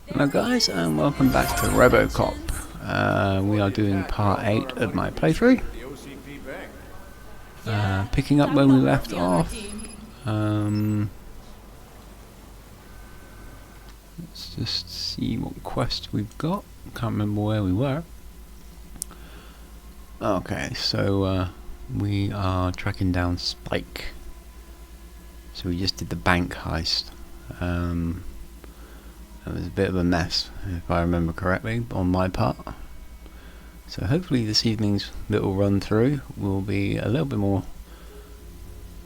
Hello guys, and welcome back to Robocop. We are doing part 8 of my playthrough. Picking up where we left off. Let's just see what quest we've got. Can't remember where we were. Okay, so we are tracking down Spike. So we just did the bank heist. It was a bit of a mess, if I remember correctly, on my part. So hopefully this evening's little run through will be a little bit more,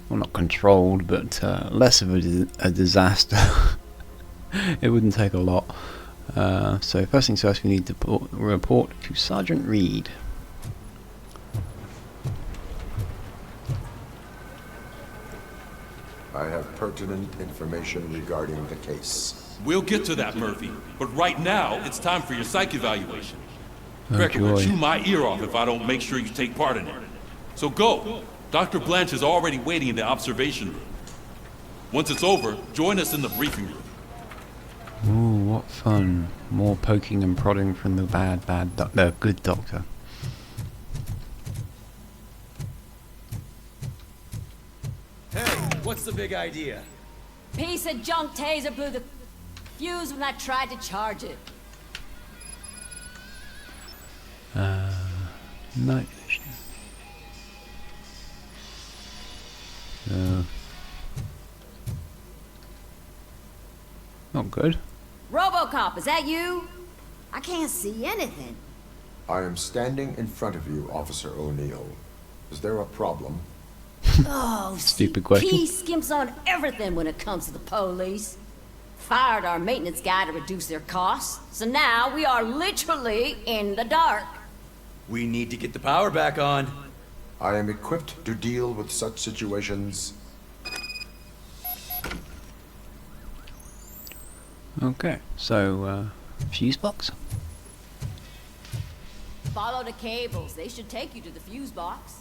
well, not controlled, but less of a disaster. It wouldn't take a lot. So first things first, we need to report to Sergeant Reed. I have pertinent information regarding the case. We'll get to that, Murphy. But right now, it's time for your psych evaluation. Oh, Becker will joy. chew my ear off if I don't make sure you take part in it. So go. Dr. Blanche is already waiting in the observation room. Once it's over, join us in the briefing room. Ooh, what fun. More poking and prodding from the good doctor. Hey, what's the big idea? Piece of junk taser blew the fuse when I tried to charge it. Night vision. Not good. Robocop, is that you? I can't see anything. I am standing in front of you, Officer O'Neill. Is there a problem? Oh, Stupid question. He skimps on everything when it comes to the police. Fired our maintenance guy to reduce their costs, so now we are literally in the dark. We need to get the power back on. I am equipped to deal with such situations. Okay, so fuse box. Follow the cables. They should take you to the fuse box.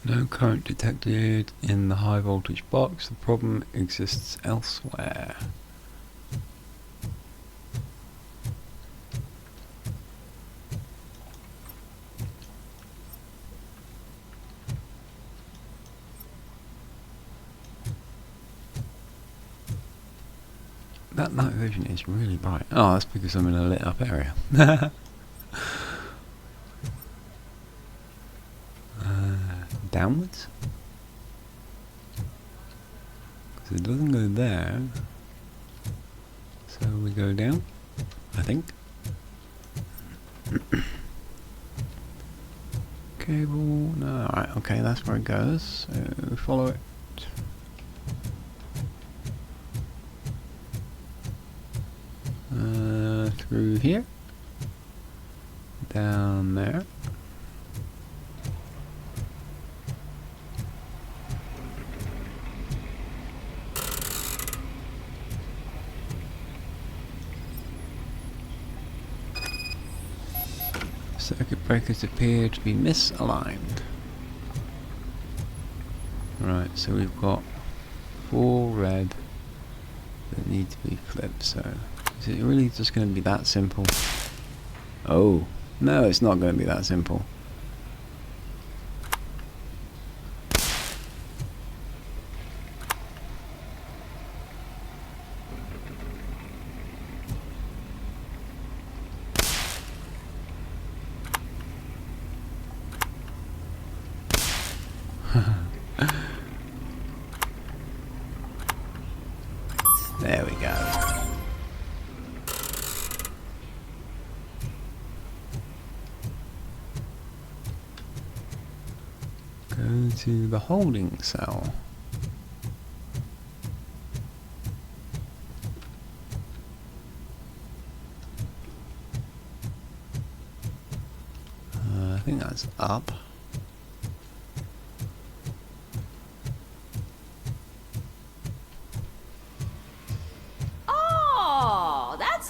No current detected in the high voltage box. The problem exists elsewhere. That night vision is really bright. Oh, that's because I'm in a lit up area. Downwards? Because it doesn't go there. So we go down, I think. Cable, no, alright, okay, that's where it goes. So follow it. Through here. Down there. Circuit breakers appear to be misaligned. Right, so we've got 4 red that need to be flipped, so is it really just going to be that simple? Oh, no, it's not going to be that simple. There we go. Go to the holding cell. I think that's up.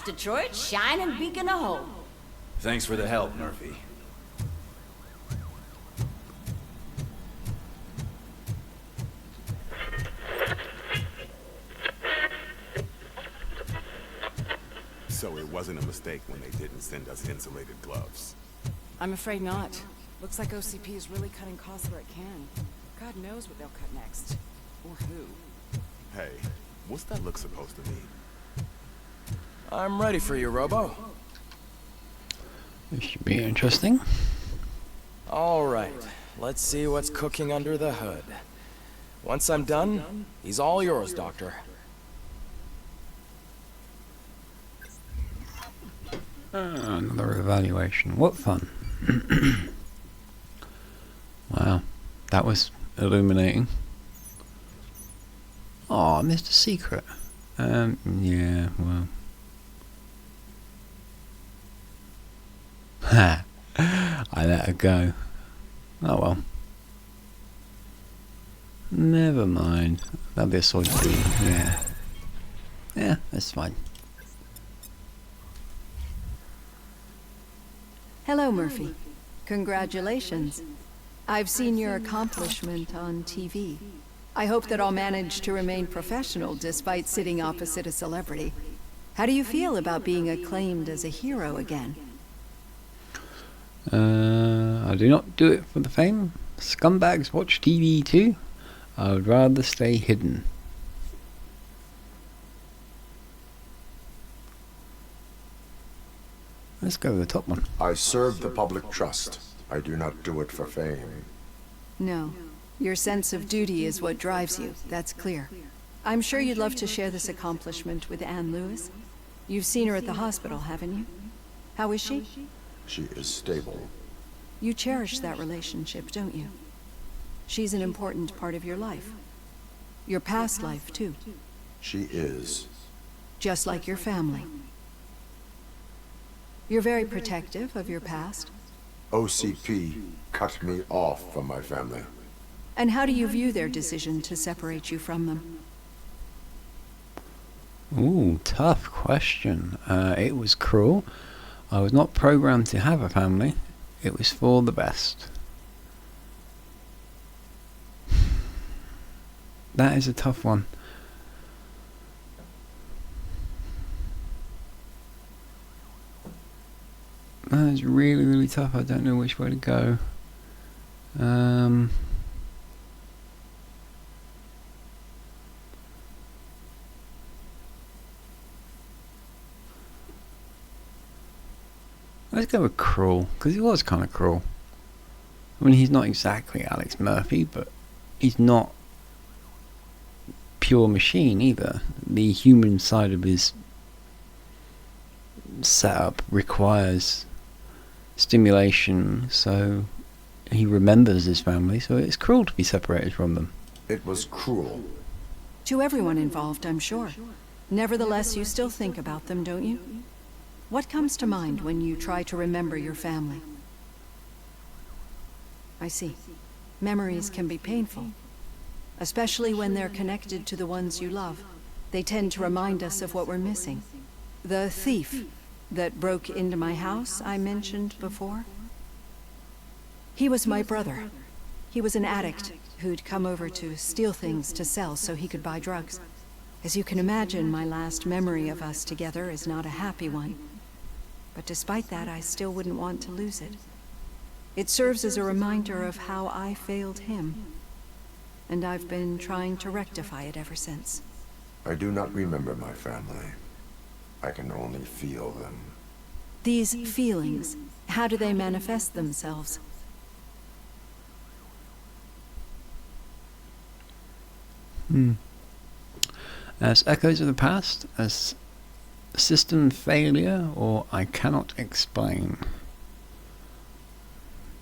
Detroit's shining beacon of hope. Thanks for the help, Murphy. So it wasn't a mistake when they didn't send us insulated gloves. I'm afraid not. Looks like OCP is really cutting costs where it can. God knows what they'll cut next. Or who. Hey, what's that look supposed to mean? I'm ready for you, Robo. This should be interesting. All right, let's see what's cooking under the hood. Once I'm done, he's all yours, Doctor. Another evaluation. What fun. Wow, that was illuminating. Oh, I missed a secret. Yeah, well. Ha! I let her go. Oh well. Never mind. That'll be a sort of yeah. Yeah, that's fine. Hello, Murphy. Congratulations. I've seen your accomplishment on TV. I hope that I'll manage to remain professional despite sitting opposite a celebrity. How do you feel about being acclaimed as a hero again? I do not do it for the fame. Scumbags watch TV too. I would rather stay hidden. Let's go with the top one. I serve the public trust. I do not do it for fame. No. Your sense of duty is what drives you, that's clear. I'm sure you'd love to share this accomplishment with Anne Lewis. You've seen her at the hospital, haven't you? How is she? She is stable. You cherish that relationship, don't you? She's an important part of your life. Your past life, too. She is. Just like your family. You're very protective of your past. OCP cut me off from my family. And how do you view their decision to separate you from them? Ooh, tough question. It was cruel. I was not programmed to have a family. It was for the best. That is a tough one. That is really, really tough. I don't know which way to go. Let's go with cruel, because he was kind of cruel. I mean, he's not exactly Alex Murphy, but he's not pure machine either. The human side of his setup requires stimulation, so he remembers his family, so it's cruel to be separated from them. It was cruel. To everyone involved, I'm sure. Nevertheless, you still think about them, don't you? What comes to mind when you try to remember your family? I see. Memories can be painful, especially when they're connected to the ones you love. They tend to remind us of what we're missing. The thief that broke into my house I mentioned before? He was my brother. He was an addict who'd come over to steal things to sell so he could buy drugs. As you can imagine, my last memory of us together is not a happy one. But despite that, I still wouldn't want to lose it. It serves as a reminder of how I failed him. And I've been trying to rectify it ever since. I do not remember my family. I can only feel them. These feelings, how do they manifest themselves? As echoes of the past, as system failure, or I cannot explain.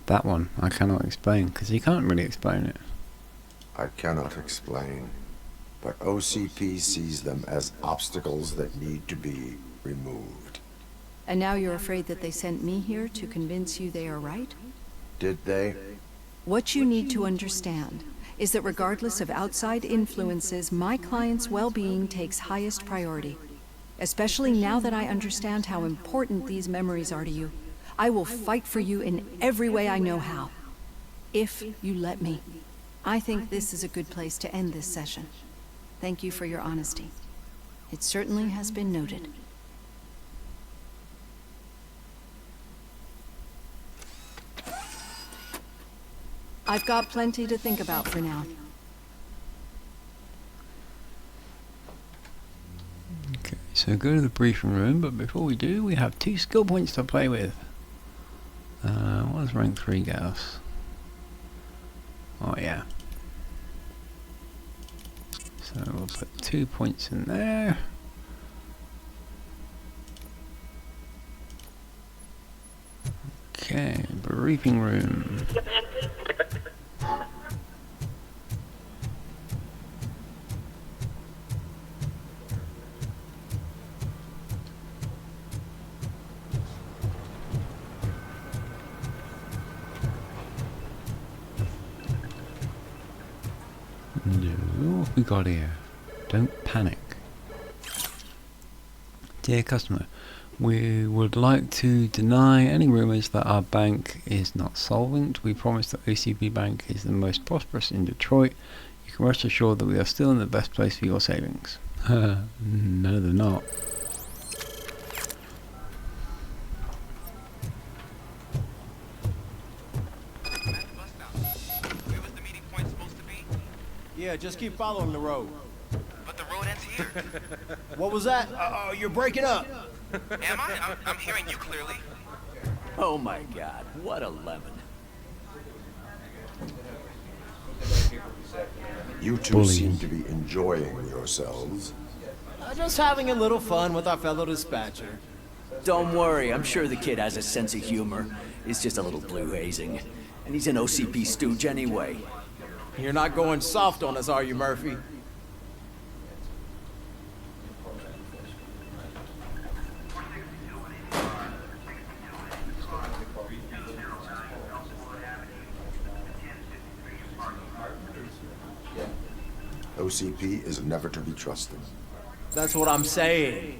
That one, I cannot explain, because he can't really explain it. I cannot explain, but OCP sees them as obstacles that need to be removed. And now you're afraid that they sent me here to convince you they are right? Did they? What you need to understand is that regardless of outside influences, my client's well-being takes highest priority. especially now that I understand how important these memories are to you. I will fight for you in every way I know how, if you let me. I think this is a good place to end this session. Thank you for your honesty. It certainly has been noted. I've got plenty to think about for now. Okay, so go to the briefing room, but before we do, we have 2 skill points to play with. What does rank 3 get us? Oh yeah. So we'll put 2 points in there. Okay, briefing room. What have we got here? Don't panic. Dear customer, we would like to deny any rumours that our bank is not solvent. We promise that OCP Bank is the most prosperous in Detroit. You can rest assured that we are still in the best place for your savings. No, they're not. Yeah, just keep following the road. But the road ends here. What was that? You're breaking up. Am I? I'm hearing you clearly. Oh my god, what a lemon. You two Bullying. seem to be enjoying yourselves. Just having a little fun with our fellow dispatcher. Don't worry, I'm sure the kid has a sense of humor. He's just a little blue hazing. And he's an OCP stooge anyway. You're not going soft on us, are you, Murphy? OCP is never to be trusted. That's what I'm saying.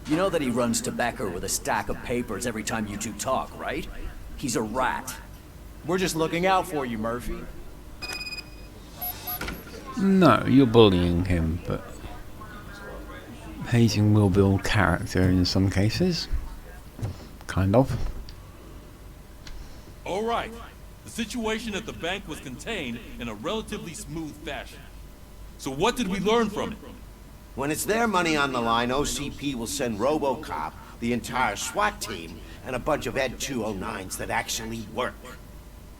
You know that he runs tobacco with a stack of papers every time you two talk, right? He's a rat. We're just looking out for you, Murphy. No, you're bullying him, but hazing will build character in some cases. Kind of. All right. The situation at the bank was contained in a relatively smooth fashion. So what did we learn from it? When it's their money on the line, OCP will send Robocop, the entire SWAT team, and a bunch of Ed 209s that actually work.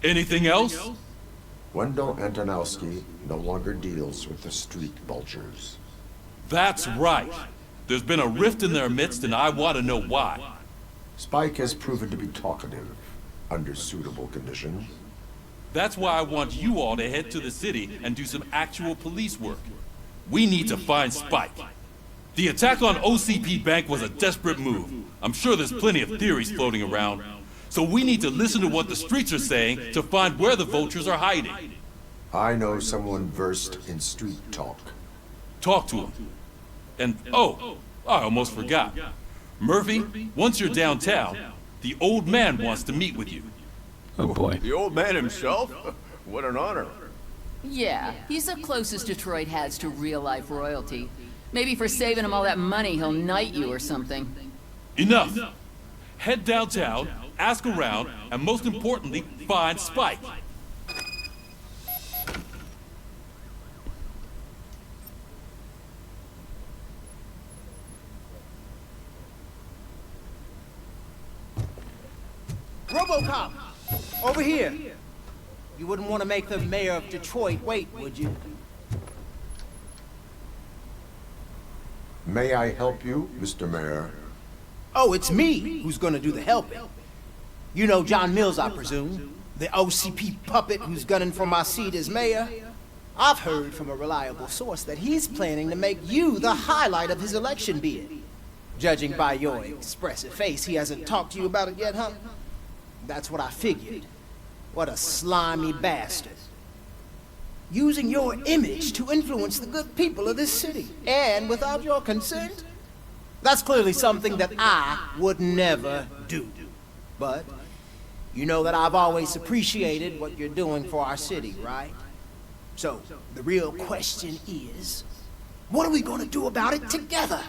Anything else? Wendell Antonowski no longer deals with the street vultures. That's right. There's been a rift in their midst, and I want to know why. Spike has proven to be talkative, under suitable conditions. That's why I want you all to head to the city and do some actual police work. We need to find Spike. The attack on OCP Bank was a desperate move. I'm sure there's plenty of theories floating around. So we need to listen to what the streets are saying to find where the vultures are hiding. I know someone versed in street talk. Talk to him. And, oh, I almost forgot. Murphy, once you're downtown, the old man wants to meet with you. Oh boy. The old man himself? What an honor. Yeah, he's the closest Detroit has to real-life royalty. Maybe for saving him all that money, he'll knight you or something. Enough! Head downtown, ask around, and most importantly, find Spike. Robocop! Over here! You wouldn't want to make the mayor of Detroit wait, would you? May I help you, Mr. Mayor? Oh, it's me who's gonna do the helping. You know John Mills, I presume. The OCP puppet who's gunning for my seat as mayor. I've heard from a reliable source that he's planning to make you the highlight of his election bid. Judging by your expressive face, he hasn't talked to you about it yet, huh? That's what I figured. What a slimy bastard. Using your image to influence the good people of this city. And without your consent? That's clearly something that I would never do. But you know that I've always appreciated what you're doing for our city, right? So, the real question is, what are we gonna do about it together?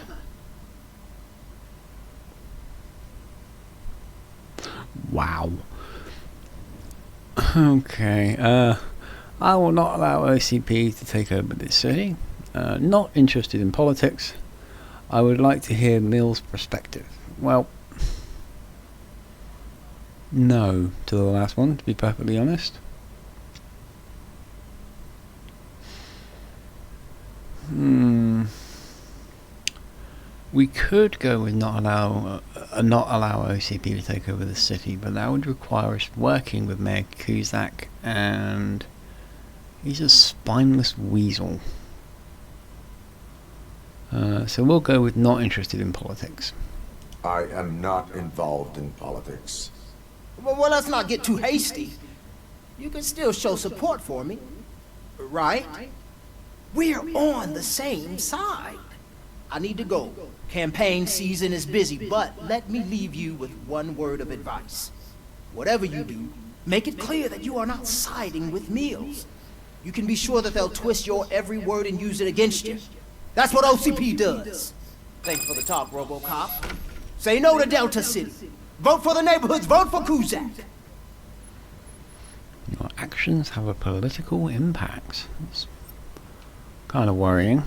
Wow. Okay, I will not allow OCP to take over this city. Not interested in politics. I would like to hear Mill's perspective. Well, no to the last one, to be perfectly honest. We could go with not allow OCP to take over the city, but that would require us working with Mayor Cusack, and he's a spineless weasel. So we'll go with not interested in politics. I am not involved in politics. Well, let's not get too hasty. You can still show support for me, right? We're on the same side. I need to go. Campaign season is busy, but let me leave you with one word of advice. Whatever you do, make it clear that you are not siding with Mills. You can be sure that they'll twist your every word and use it against you. That's what OCP does. Thanks for the talk, Robocop. Say no to Delta City. Vote for the neighborhoods. Vote for Cusack. Your actions have a political impact. That's kind of worrying.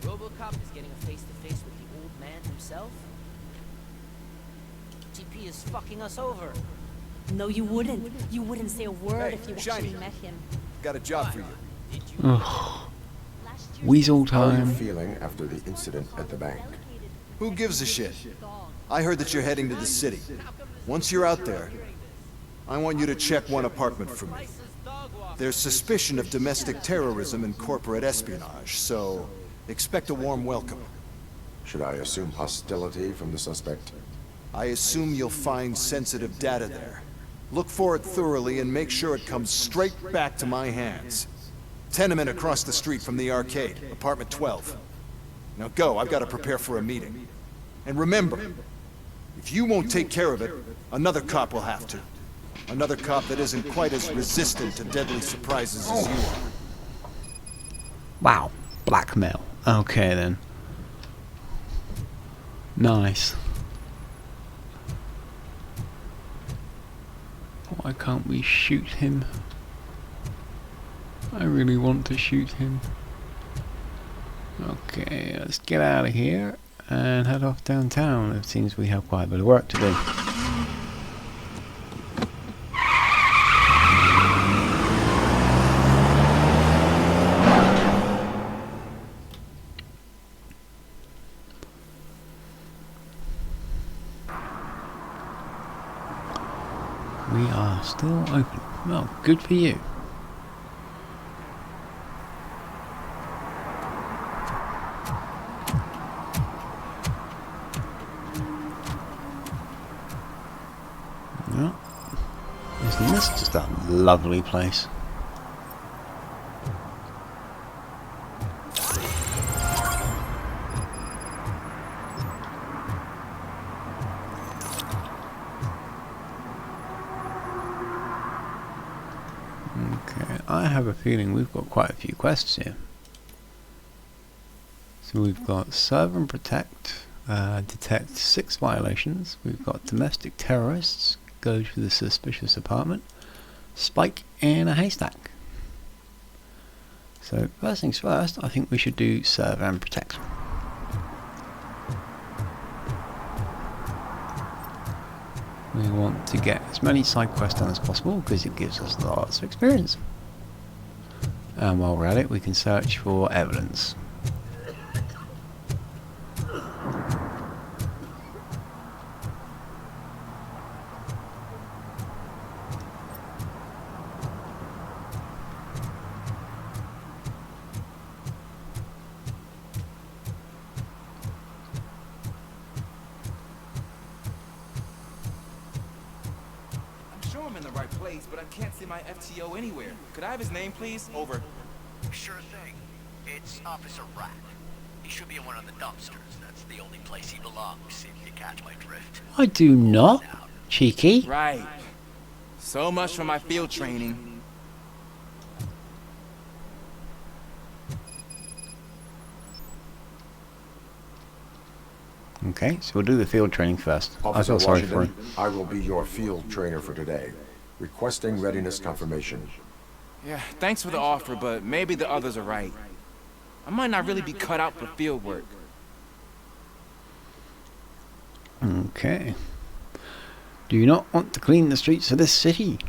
Robocop is getting a face-to-face with the old man himself? TP is fucking us over. No, you wouldn't. You wouldn't say a word if you actually met him. Got a job for you. Ugh. Weasel How are you time. feeling after the incident at the bank? Who gives a shit? I heard that you're heading to the city. Once you're out there, I want you to check one apartment for me. There's suspicion of domestic terrorism and corporate espionage, so expect a warm welcome. Should I assume hostility from the suspect? I assume you'll find sensitive data there. Look for it thoroughly and make sure it comes straight back to my hands. Tenement across the street from the arcade, apartment 12. Now go, I've got to prepare for a meeting. And remember, if you won't take care of it, another cop will have to. Another cop that isn't quite as resistant to deadly surprises as you are. Wow, blackmail. Okay then. Nice. Why can't we shoot him? I really want to shoot him. Okay, let's get out of here and head off downtown. It seems we have quite a bit of work to do. We are still open. Well, good for you. Yeah. Isn't this just a lovely place? Okay, I have a feeling we've got quite a few quests here. So we've got serve and protect, detect 6 violations. We've got domestic terrorists, go to the suspicious apartment, spike in a haystack. So first things first, I think we should do serve and protect. We want to get as many side quests done as possible because it gives us lots of experience. And while we're at it, we can search for evidence. in the right place, but I can't see my FTO anywhere. Could I have his name, please? Over. Sure thing. It's Officer Rat. He should be in one of the dumpsters. That's the only place he belongs, if you catch my drift. I do not. Cheeky. Right. So much for my field training. Okay, so we'll do the field training first. Officer I feel sorry Washington, for him. I will be your field trainer for today. Requesting readiness confirmation. Yeah, thanks for the offer, but maybe the others are right. I might not really be cut out for field work. Okay. Do you not want to clean the streets of this city?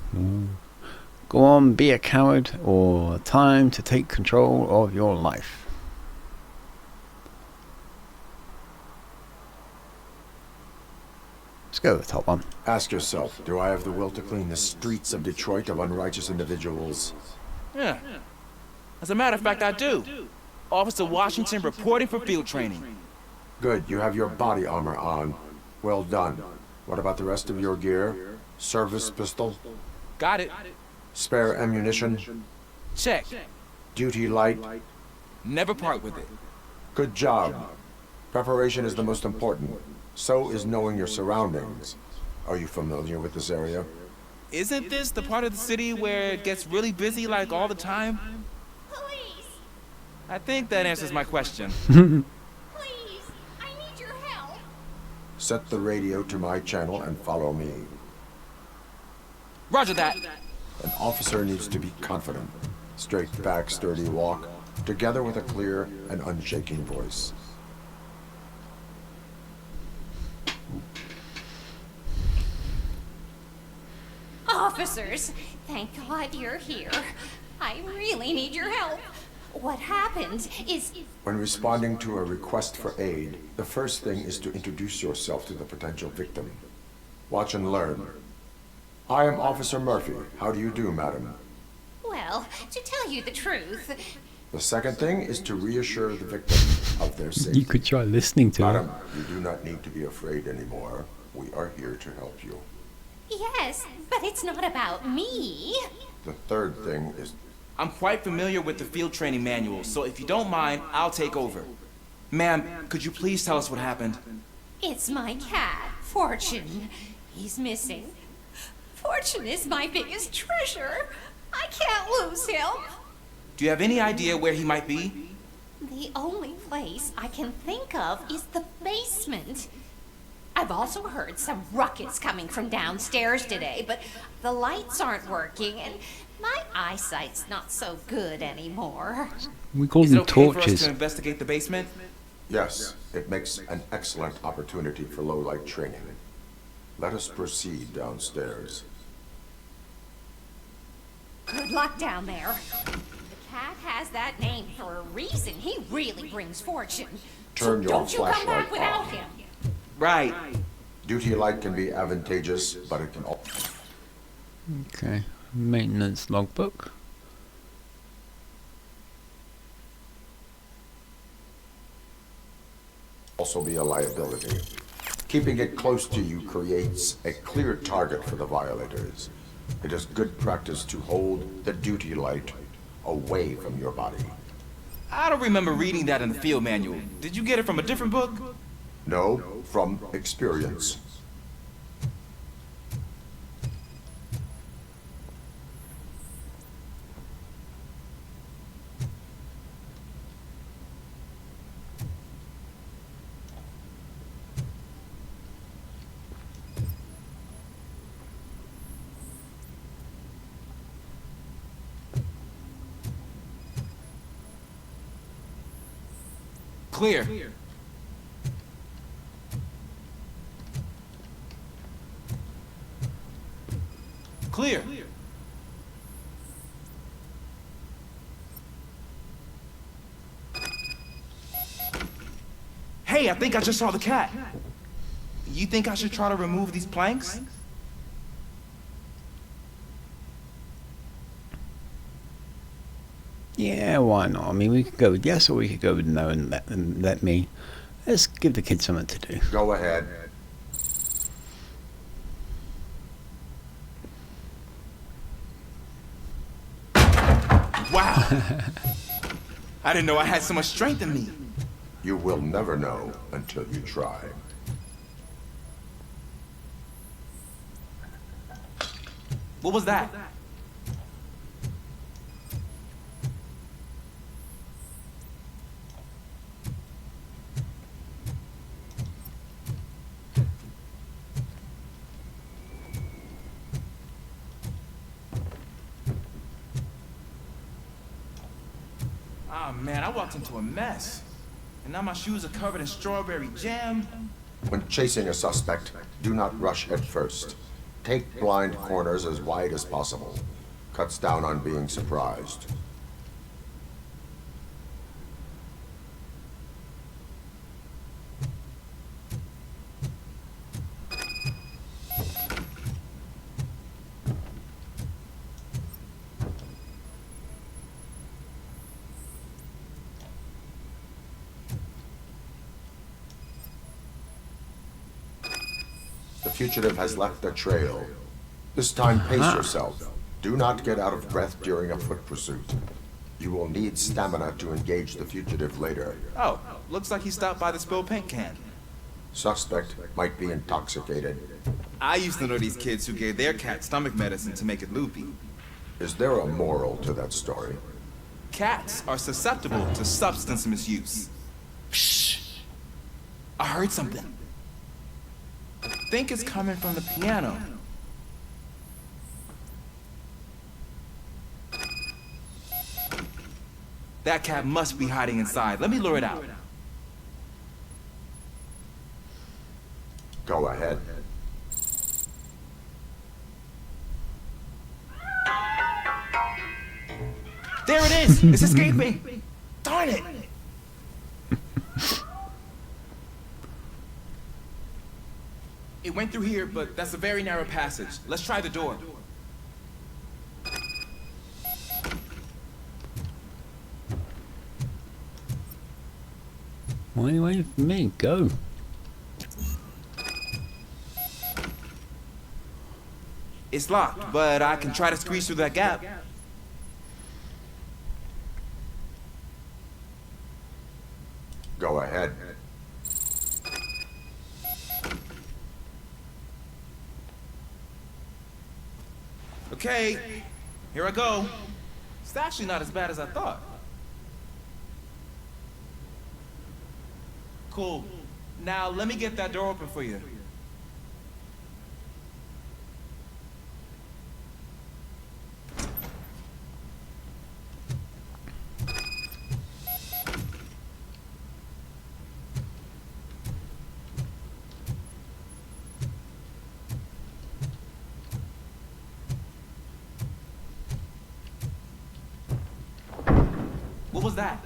Go on, be a coward, or time to take control of your life. Let's go with the top one. Ask yourself, do I have the will to clean the streets of Detroit of unrighteous individuals? Yeah. As a matter of fact, I do. Officer Washington reporting for field training. Good, you have your body armor on. Well done. What about the rest of your gear? Service pistol? Got it. Spare ammunition? Check. Duty light? Never part with it. Good job. Preparation is the most important. So is knowing your surroundings. Are you familiar with this area? Isn't this the part of the city where it gets really busy like all the time? Police! I think that answers my question. Please! I need your help! Set the radio to my channel and follow me. Roger that. An officer needs to be confident. Straight back, sturdy walk, together with a clear and unshaking voice. Officers, thank God you're here. I really need your help. What happened is... When responding to a request for aid, the first thing is to introduce yourself to the potential victim. Watch and learn. I am Officer Murphy. How do you do, madam? Well, to tell you the truth... The second thing is to reassure the victim of their safety. You could try listening to Madam, him. you do not need to be afraid anymore. We are here to help you. Yes, but it's not about me. The third thing is... I'm quite familiar with the field training manual, so if you don't mind, I'll take over. Ma'am, could you please tell us what happened? It's my cat, Fortune. He's missing. Fortune is my biggest treasure. I can't lose him. Do you have any idea where he might be? The only place I can think of is the basement. I've also heard some ruckus coming from downstairs today, but the lights aren't working and my eyesight's not so good anymore. We call Is it them okay for us torches. to investigate the basement? Yes, it makes an excellent opportunity for low-light training. Let us proceed downstairs. Good luck down there. The cat has that name for a reason. He really brings fortune. Turn So your don't you come back flashlight without on. him. Right. Duty light can be advantageous, but it can Okay, maintenance logbook. also be a liability. Keeping it close to you creates a clear target for the violators. It is good practice to hold the duty light away from your body. I don't remember reading that in the field manual. Did you get it from a different book? No, from experience. Clear. Clear. Hey, I think I just saw the cat. You think I should try to remove these planks? Yeah, why not? I mean, we could go with yes or we could go with no and let me. Let's give the kids something to do. Go ahead. Wow. I didn't know I had so much strength in me. You will never know until you try. What was that? Ah, man, I walked into a mess. And now my shoes are covered in strawberry jam. When chasing a suspect, do not rush at first. Take blind corners as wide as possible. Cuts down on being surprised. The fugitive has left a trail. This time, pace yourself. Do not get out of breath during a foot pursuit. You will need stamina to engage the fugitive later. Oh, looks like he stopped by the spilled paint can. Suspect might be intoxicated. I used to know these kids who gave their cat stomach medicine to make it loopy. Is there a moral to that story? Cats are susceptible to substance misuse. Shh! I heard something. I think it's coming from the piano. That cat must be hiding inside. Let me lure it out. Go ahead. There it is! It's escaping! Darn it! It went through here, but that's a very narrow passage. Let's try the door. Well, anyway, for me, go. It's locked, but I can try to squeeze through that gap. Go ahead. Okay, here I go. It's actually not as bad as I thought. Cool. Now let me get that door open for you. What was that?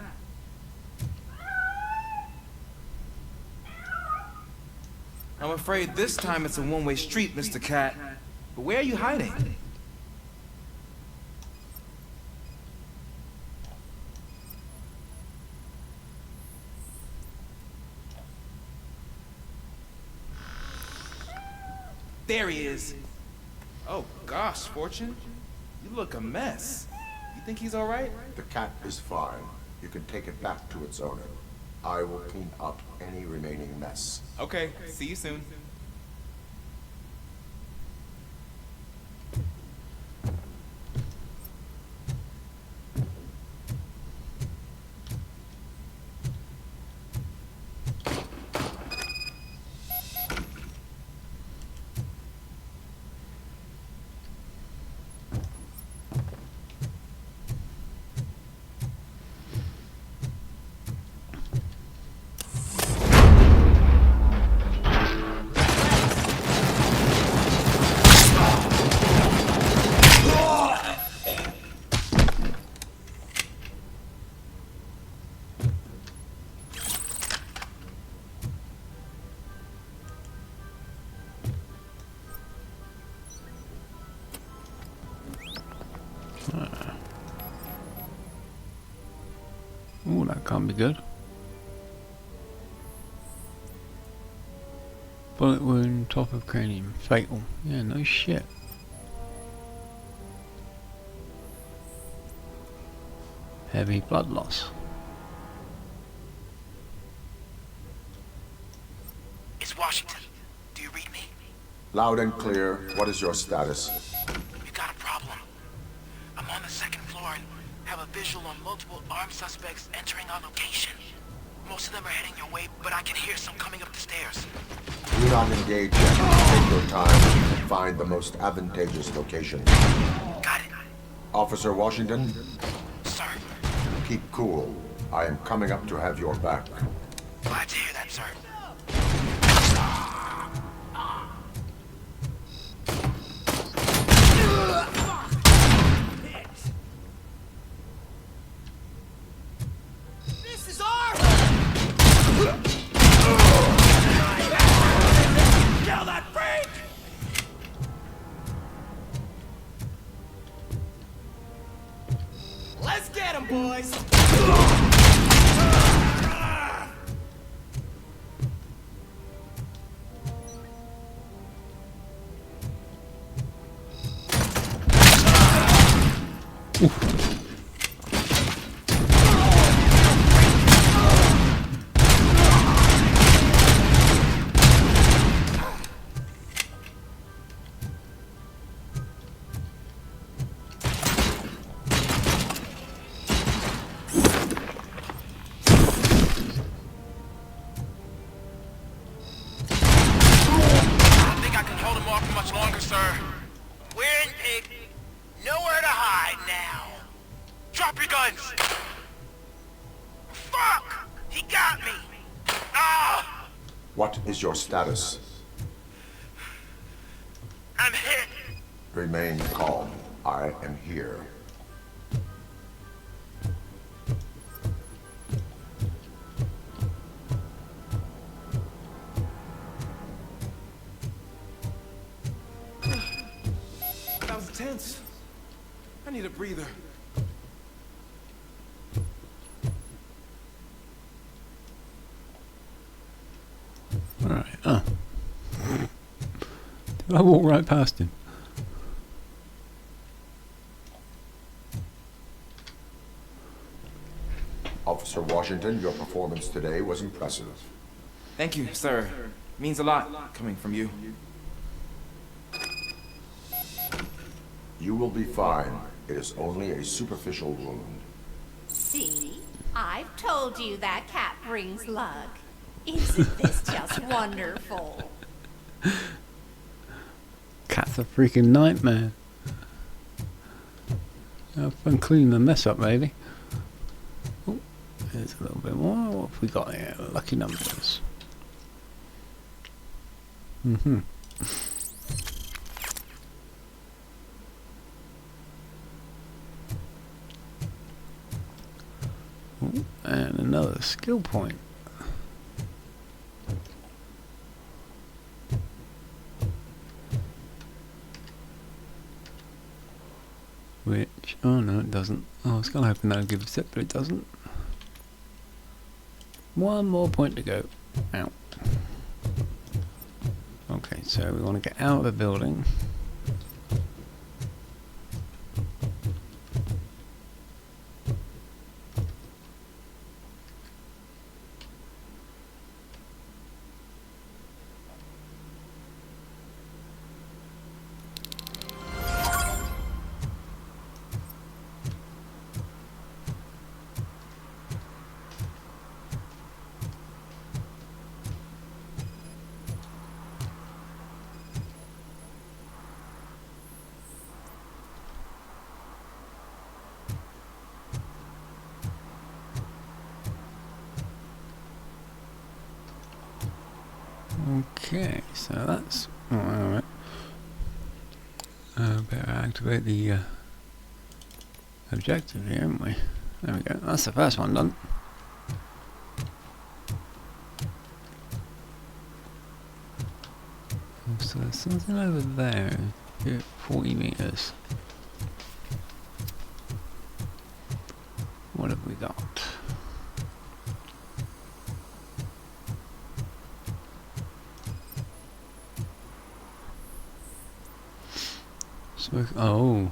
I'm afraid this time it's a one-way street, Mr. Cat. But where are you hiding? There he is. Oh gosh, Fortune. You look a mess. You think he's all right? The cat is fine. You can take it back to its owner. I will clean up any remaining mess. Okay, see you soon. Oh, that can't be good. Bullet wound, top of cranium, fatal. Yeah, no shit. Heavy blood loss. It's Washington. Do you read me? Loud and clear. What is your status? We got a problem. I'm on the second floor and have a visual on multiple armed suspects entering our location. Most of them are heading your way, but I can hear some coming up the stairs. Do not engage yet. Take your time and find the most advantageous location. Got it. Officer Washington? Sir. Keep cool. I am coming up to have your back. Glad to hear that, sir. This is our... Kill that freak! Let's get him, boys! What is your status? I'm hit. Remain calm. I am here. That was tense. I need a breather. Alright, I walked right past him. Officer Washington, your performance today was impressive. Thank you, sir. Means a lot coming from you. You will be fine. It is only a superficial wound. See? I've told you that cat brings luck. Isn't this just wonderful? Cat's a freaking nightmare. Have fun cleaning the mess up, maybe. Oh, there's a little bit more. What have we got here? Lucky numbers. Mm-hmm. Oh, and another skill point. Which, oh no, it doesn't. I was kind of hoping that would give us it, but it doesn't. One more point to go. Out. Okay, so we want to get out of the building. Okay, so that's alright. Better activate the objective here, haven't we? There we go. That's the first one done. So there's something over there. 40 meters. What have we got? Smoke. Oh.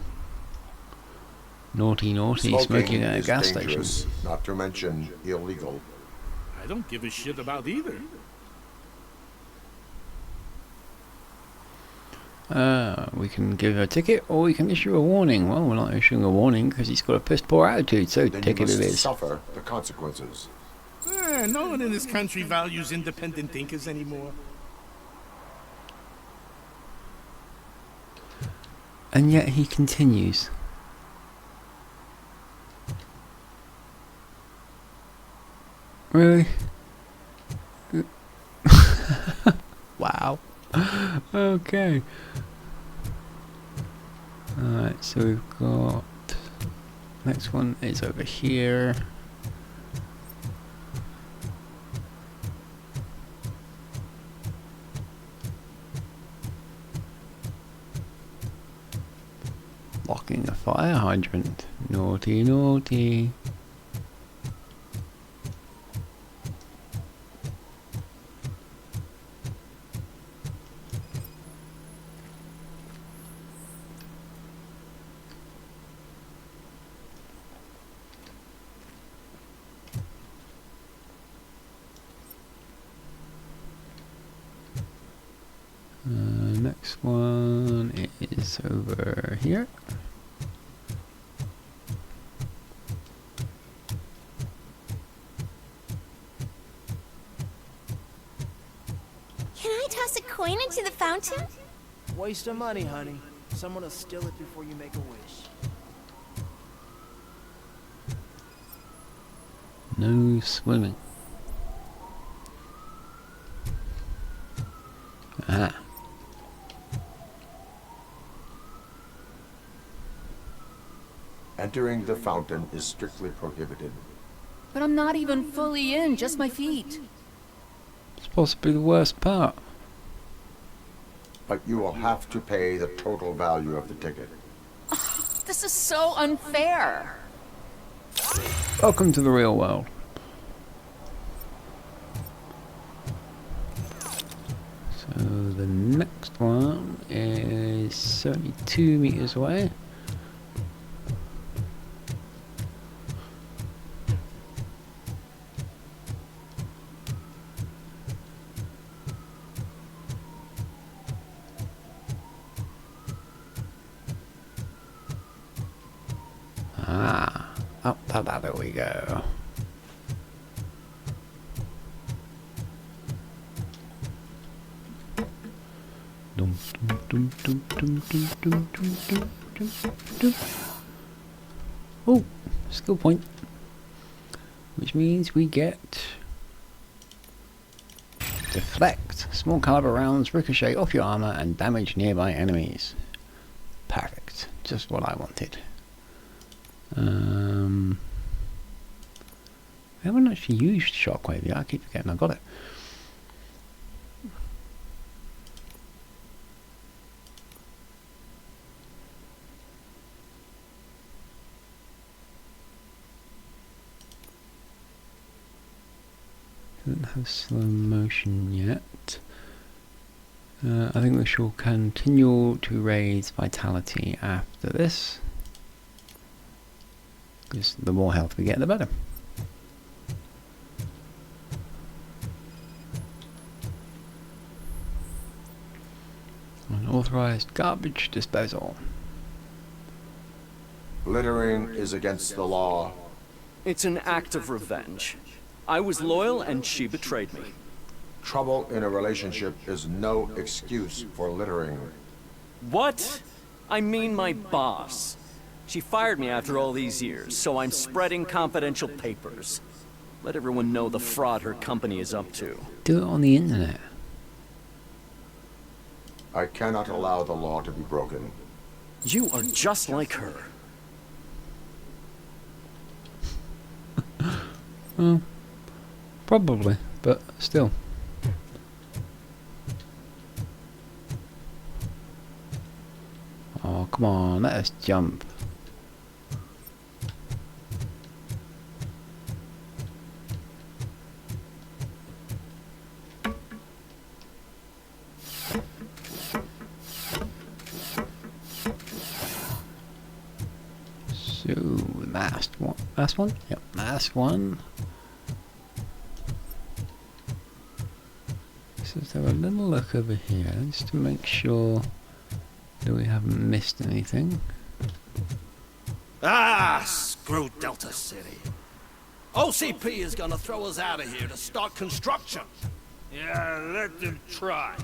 Naughty, naughty, smoking at a is gas dangerous, station. not to mention illegal. I don't give a shit about either. We can give a ticket or we can issue a warning. Well, we're not issuing a warning because he's got a piss poor attitude, so Then ticket you it must is. suffer the consequences. No one in this country values independent thinkers anymore. And yet he continues. Really? Wow. Okay. Alright, so we've got... Next one is over here. Blocking a fire hydrant. Naughty, naughty. Next one is over here. Can I toss a coin into the fountain? Waste of money, honey. Someone will steal it before you make a wish. No swimming. Ah. Entering the fountain is strictly prohibited. But I'm not even fully in, just my feet. It's possibly the worst part. But you will have to pay the total value of the ticket. This is so unfair. Welcome to the real world. So the next one is 72 meters away. There we go. Oh, skill point. Which means we get deflect. Small caliber rounds ricochet off your armor and damage nearby enemies. Perfect. Just what I wanted. I haven't actually used shockwave yet. I keep forgetting I got it. Doesn't have slow motion yet. I think we shall continue to raise vitality after this, because the more health we get, the better. Unauthorized garbage disposal. Littering is against the law. It's an act of revenge. I was loyal and she betrayed me. Trouble in a relationship is no excuse for littering. What? I mean my boss. She fired me after all these years, so I'm spreading confidential papers. Let everyone know the fraud her company is up to. Do it on the internet. I cannot allow the law to be broken. You are just like her. Well, probably, but still. Oh, come on, let us jump. So last one. Last one? Yep, last one. So let's have a little look over here just to make sure that we haven't missed anything. Ah, screw Delta City. OCP is gonna throw us out of here to start construction. Yeah, let them try.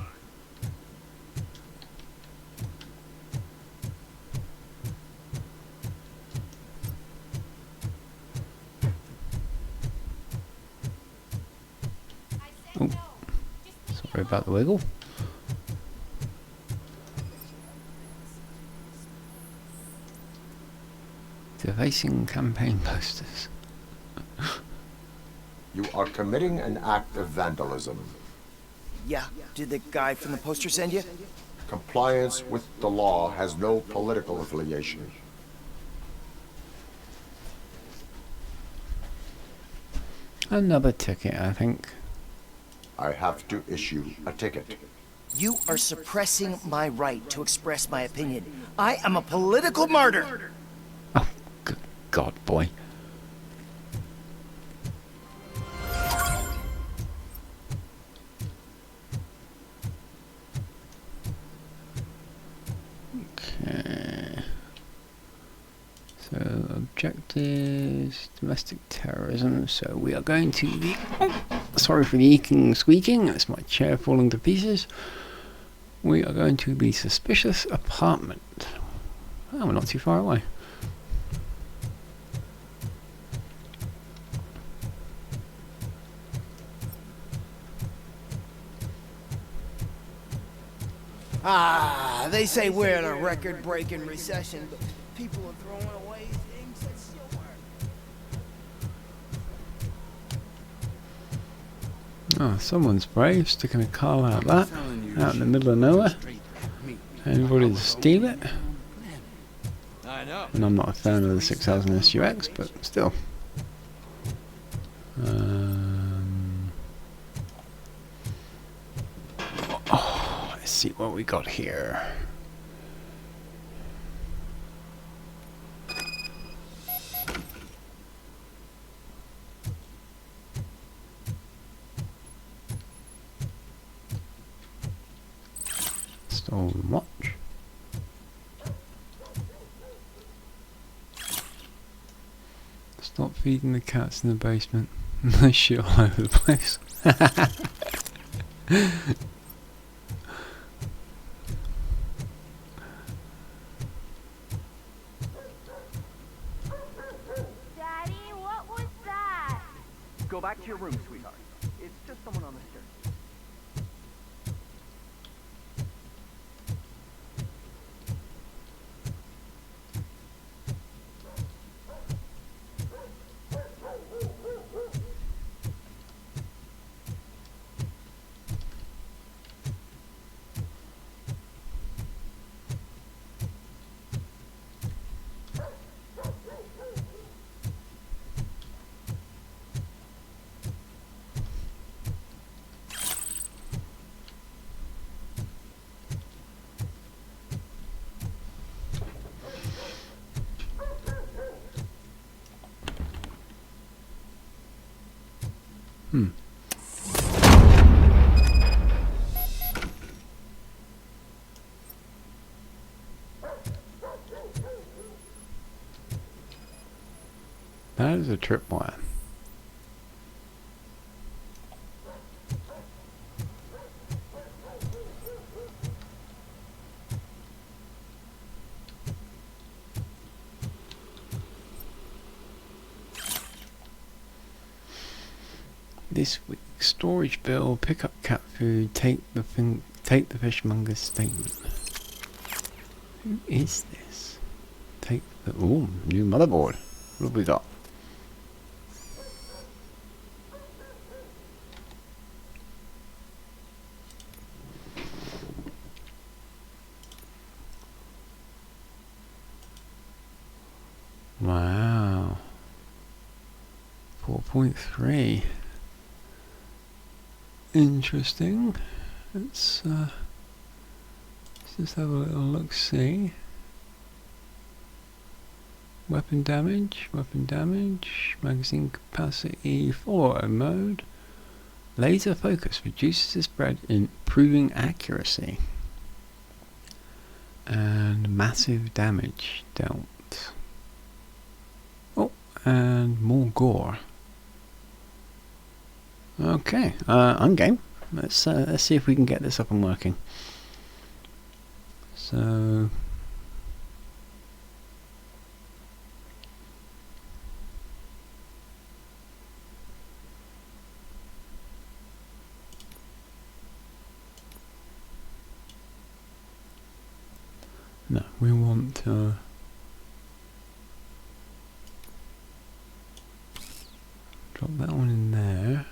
Oh, sorry about the wiggle. Defacing campaign posters. You are committing an act of vandalism. Yeah, did the guy from the poster send you? Compliance with the law has no political affiliation. Another ticket, I think. I have to issue a ticket. You are suppressing my right to express my opinion. I am a political martyr. Oh, good God, boy. Okay. So, objectives, domestic terrorism. So we are going to the... Oh, sorry for the eking squeaking. That's my chair falling to pieces. We are going to the suspicious apartment. Oh, we're not too far away. Ah, they say we're in a record-breaking recession, but people are throwing away things that still work. Oh, someone's brave, sticking a car like that out in the middle of nowhere. Anybody to steal it? I know. And I'm not a fan of the 6000 SUX, but still. Oh, let's see what we got here. Stolen watch. Stop feeding the cats in the basement. They shit all over the place. Daddy, what was that? Go back to your room, sweetheart. It's just someone on the stairs. That is a tripwire. This week's storage bill, pick up cat food, take the fishmonger's statement. Who is this? Take the new motherboard. What have we got? Wow. 4.3. Interesting. Let's just have a little look-see. Weapon damage, magazine capacity, full auto mode. Laser focus reduces the spread, improving accuracy. And massive damage dealt. Oh, and more gore. Okay, I'm game. Let's see if we can get this up and working. So. No, we want to drop that one in there.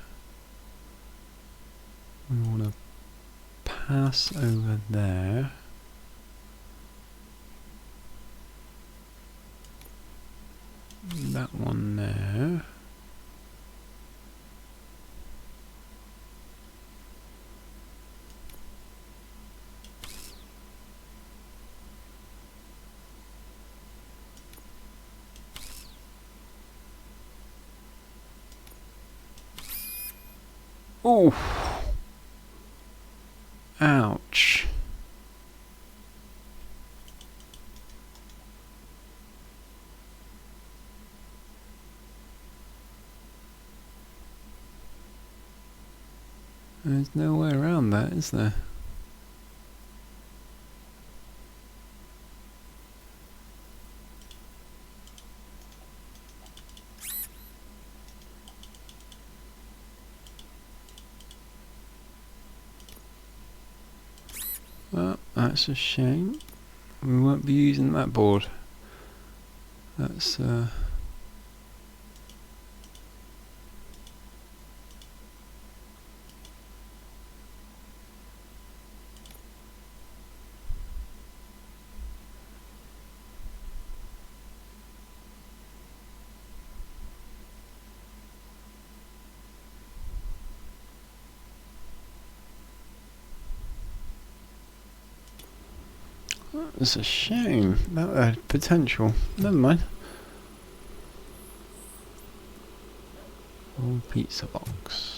We want to pass over there. That one there. Oh, ouch. There's no way around that, is there? Well, that's a shame. We won't be using that board. That's a shame. That had potential. Never mind. Old pizza box.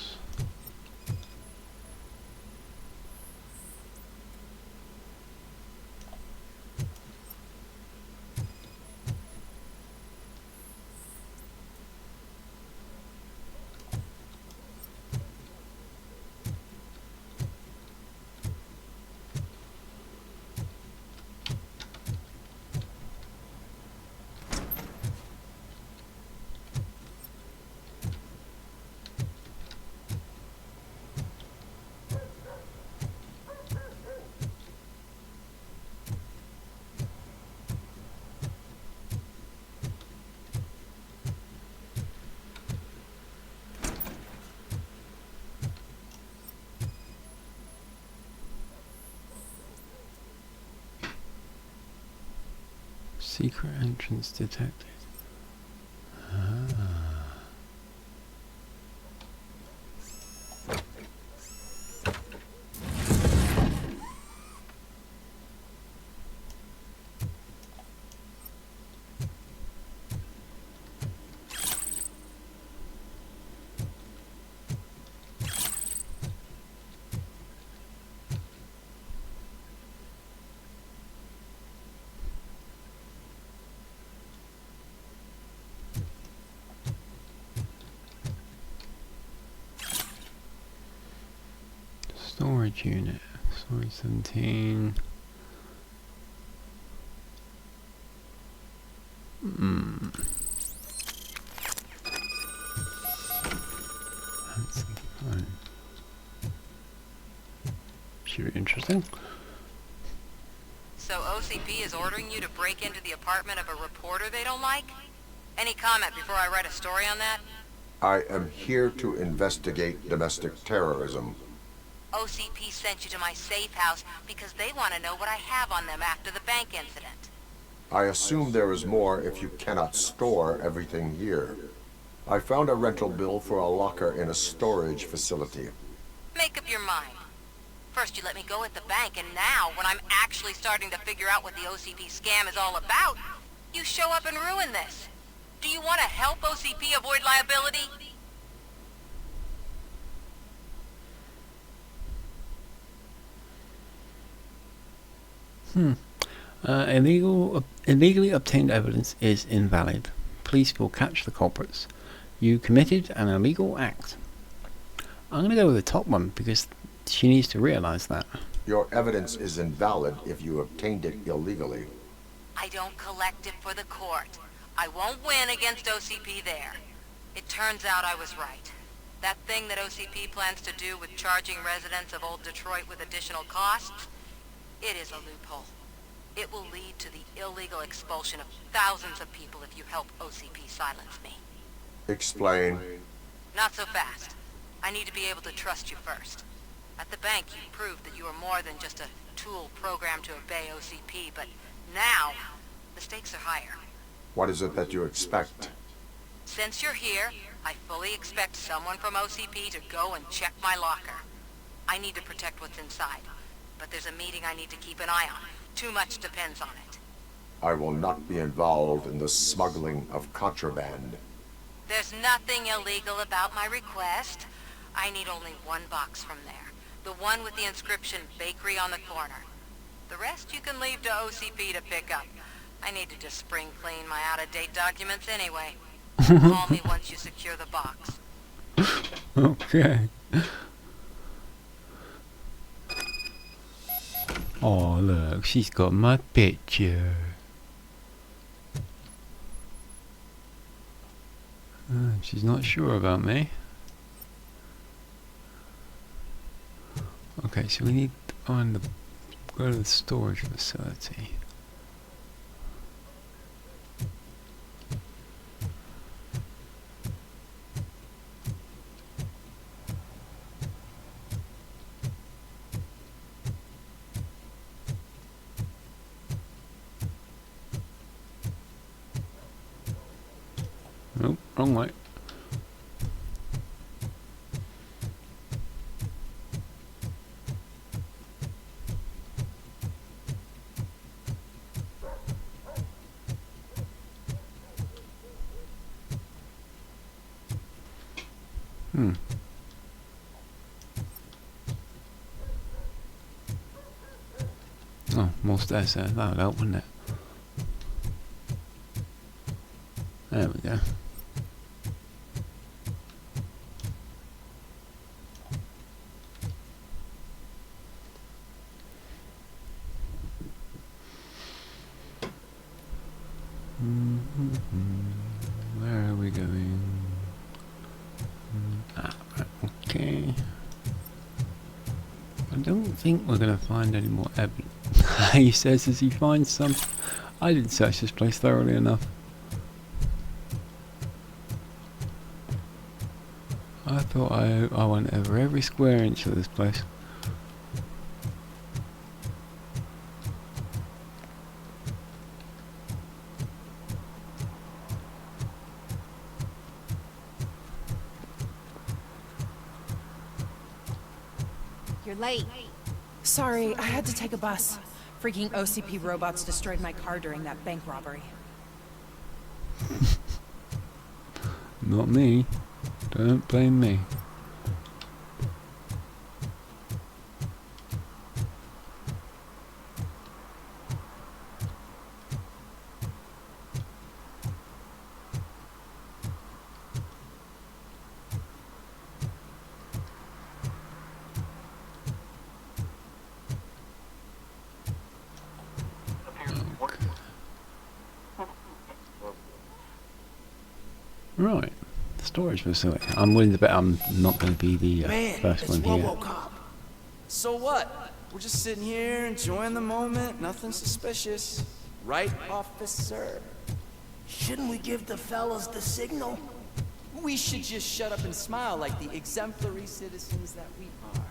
Secret entrance detected. Storage unit, storage 17. That's fine. Should be interesting. So OCP is ordering you to break into the apartment of a reporter they don't like? Any comment before I write a story on that? I am here to investigate domestic terrorism. OCP sent you to my safe house because they want to know what I have on them after the bank incident. I assume there is more if you cannot store everything here. I found a rental bill for a locker in a storage facility. Make up your mind. First you let me go at the bank, and now, when I'm actually starting to figure out what the OCP scam is all about, You show up and ruin this. Do you want to help OCP avoid liability? Illegally obtained evidence is invalid. Police will catch the culprits. You committed an illegal act. I'm going to go with the top one because she needs to realize that. Your evidence is invalid if you obtained it illegally. I don't collect it for the court. I won't win against OCP there. It turns out I was right. That thing that OCP plans to do with charging residents of Old Detroit with additional costs, it is a loophole. It will lead to the illegal expulsion of thousands of people if you help OCP silence me. Explain. Not so fast. I need to be able to trust you first. At the bank, you proved that you are more than just a tool programmed to obey OCP, but now, the stakes are higher. What is it that you expect? Since you're here, I fully expect someone from OCP to go and check my locker. I need to protect what's inside, but there's a meeting I need to keep an eye on. Too much depends on it. I will not be involved in the smuggling of contraband. There's nothing illegal about my request. I need only one box from there. The one with the inscription, Bakery on the corner. The rest you can leave to OCP to pick up. I need to just spring clean my out-of-date documents anyway. Call me once you secure the box. Okay. Oh, look, she's got my picture. She's not sure about me. Okay, so we need to find the... go to the storage facility. Nope, wrong way. Oh, more stairs there. That would help, wouldn't it? There we go. Where are we going? Okay. I don't think we're going to find any more evidence. He says as he finds some. I didn't search this place thoroughly enough. I thought I went over every square inch of this place. You're late. Sorry, I had to take a bus. Freaking OCP robots destroyed my car during that bank robbery. Not me. Don't blame me. Right, storage facility. I'm willing to bet I'm not going to be the first one here. Robocop. So what? We're just sitting here enjoying the moment, nothing suspicious. Right, officer? Shouldn't we give the fellas the signal? We should just shut up and smile like the exemplary citizens that we are.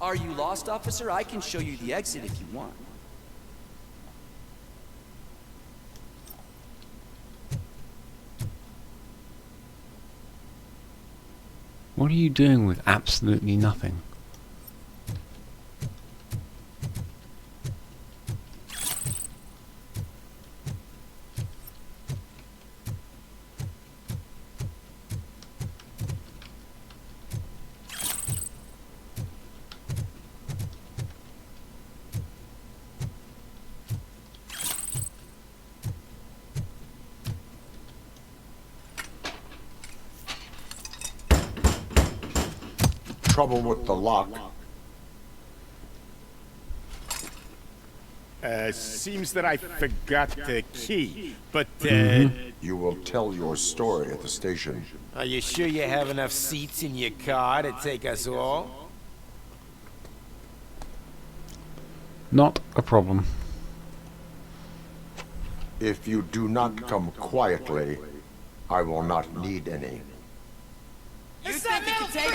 Are you lost, officer? I can show you the exit if you want. What are you doing with absolutely nothing? trouble with the lock? Seems that I forgot the key, but, You will tell your story at the station. Are you sure you have enough seats in your car to take us all? Not a problem. If you do not come quietly, I will not need any. You think you can take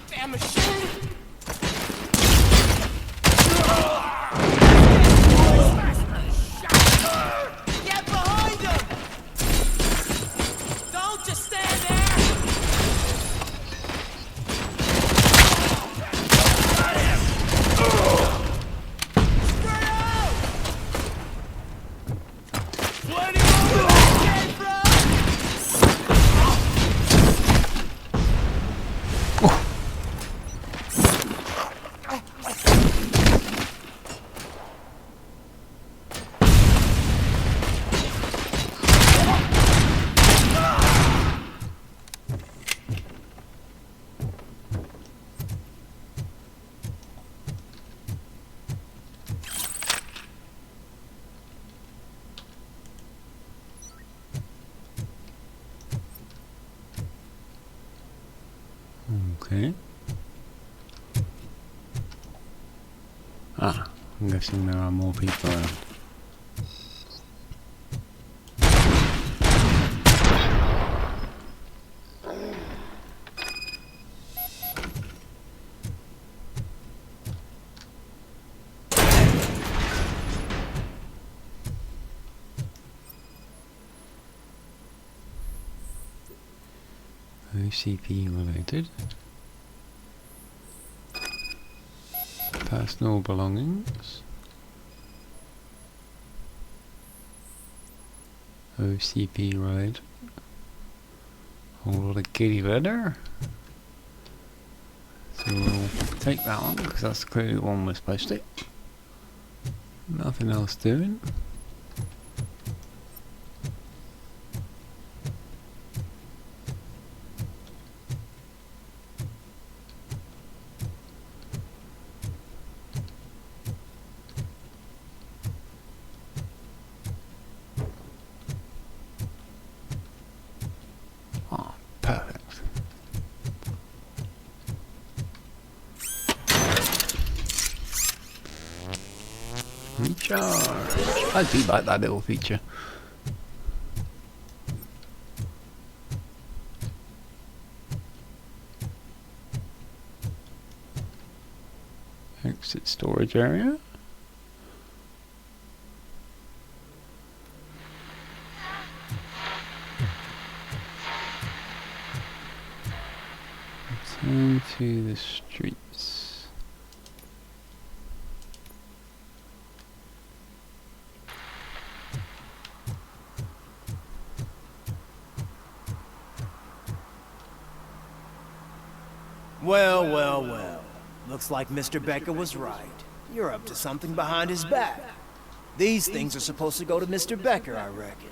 damn machine! Get behind him! Don't just stand there! Okay. Ah, I'm guessing there are more people around. OCP related. Personal belongings. OCP related. Whole lot of kitty litter. So we'll take that one because that's clearly the one we're supposed to. Nothing else doing. Recharge. I do like that little feature. Exit storage area. Return to the streets. Well, well, well. Looks like Mr. Becker was right. You're up to something behind his back. These things are supposed to go to Mr. Becker, I reckon.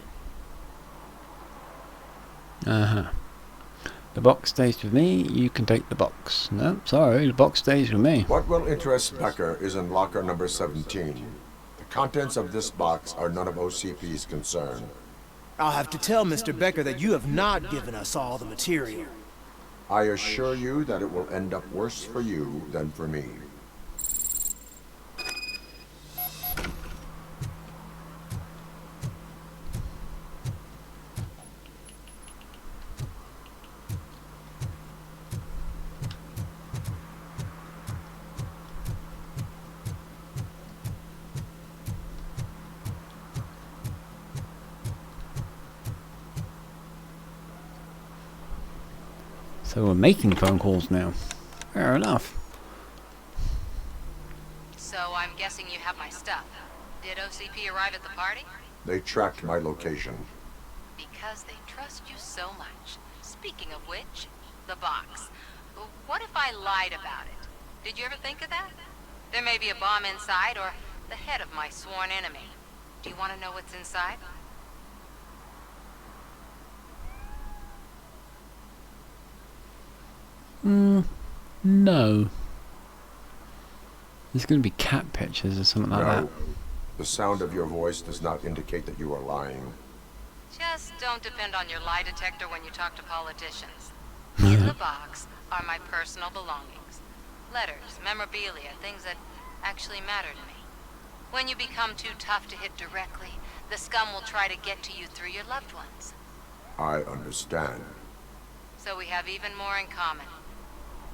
Uh-huh. The box stays with me, you can take the box. No, sorry, the box stays with me. What will interest Becker is in locker number 17. The contents of this box are none of OCP's concern. I'll have to tell Mr. Becker that you have not given us all the material. I assure you that it will end up worse for you than for me. So we're making phone calls now. Fair enough. So I'm guessing you have my stuff. Did OCP arrive at the party? They tracked my location. Because they trust you so much. Speaking of which, the box. What if I lied about it? Did you ever think of that? There may be a bomb inside, or The head of my sworn enemy. Do you want to know what's inside? No. There's going to be cat pictures or something like that. No. The sound of your voice does not indicate that you are lying. Just don't depend on your lie detector when you talk to politicians. In the box are my personal belongings. Letters, memorabilia, things that actually matter to me. When you become too tough to hit directly, the scum will try to get to you through your loved ones. I understand. So we have even more in common.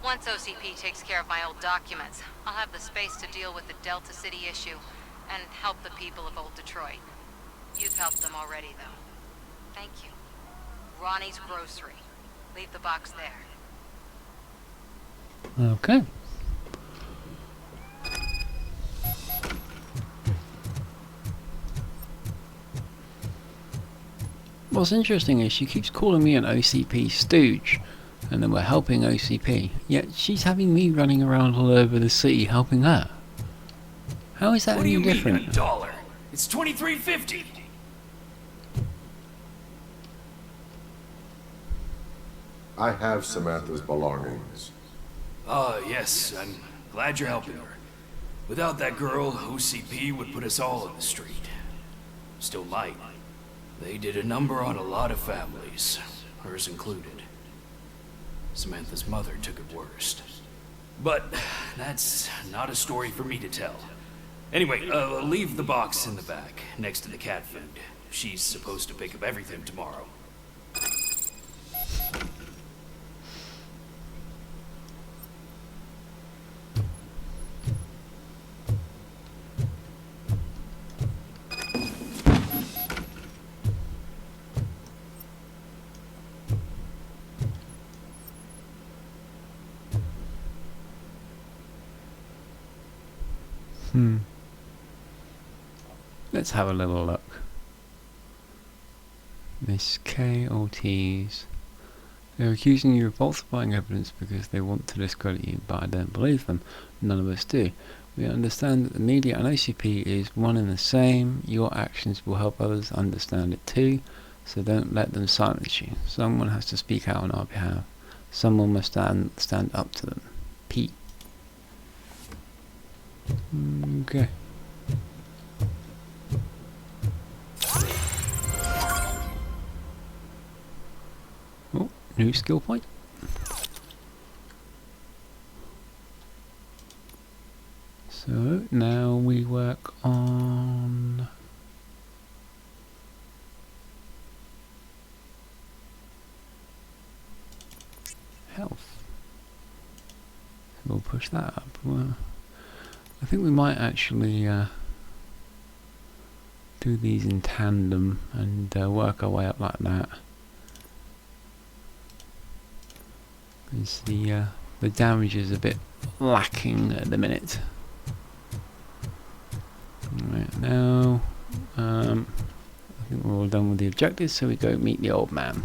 Once OCP takes care of my old documents, I'll have the space to deal with the Delta City issue and help the people of Old Detroit. You've helped them already, though. Thank you. Ronnie's Grocery. Leave the box there. Okay. What's interesting is she keeps calling me an OCP stooge, and then we're helping OCP, yet she's having me running around all over the city helping her. How is that any different? What do you mean, $1? It's $23.50. I have Samantha's belongings. Yes, I'm glad you're helping her. Without that girl, OCP would put us all in the street. Still might. They did a number on a lot of families, hers included. Samantha's mother took it worst. But that's not a story for me to tell. Anyway, leave the box in the back, next to the cat food. She's supposed to pick up everything tomorrow. Let's have a little look. Miss K. Ortiz. They're accusing you of falsifying evidence because they want to discredit you, but I don't believe them. None of us do. We understand that the media and OCP is one and the same. Your actions will help others understand it too, so don't let them silence you. Someone has to speak out on our behalf. Someone must stand up to them. Pete. Okay. Oh, new skill point. So now we work on health. We'll push that up. Well, I think we might actually do these in tandem and work our way up like that. Because the damage is a bit lacking at the minute. Right now, I think we're all done with the objectives, so we go meet the old man.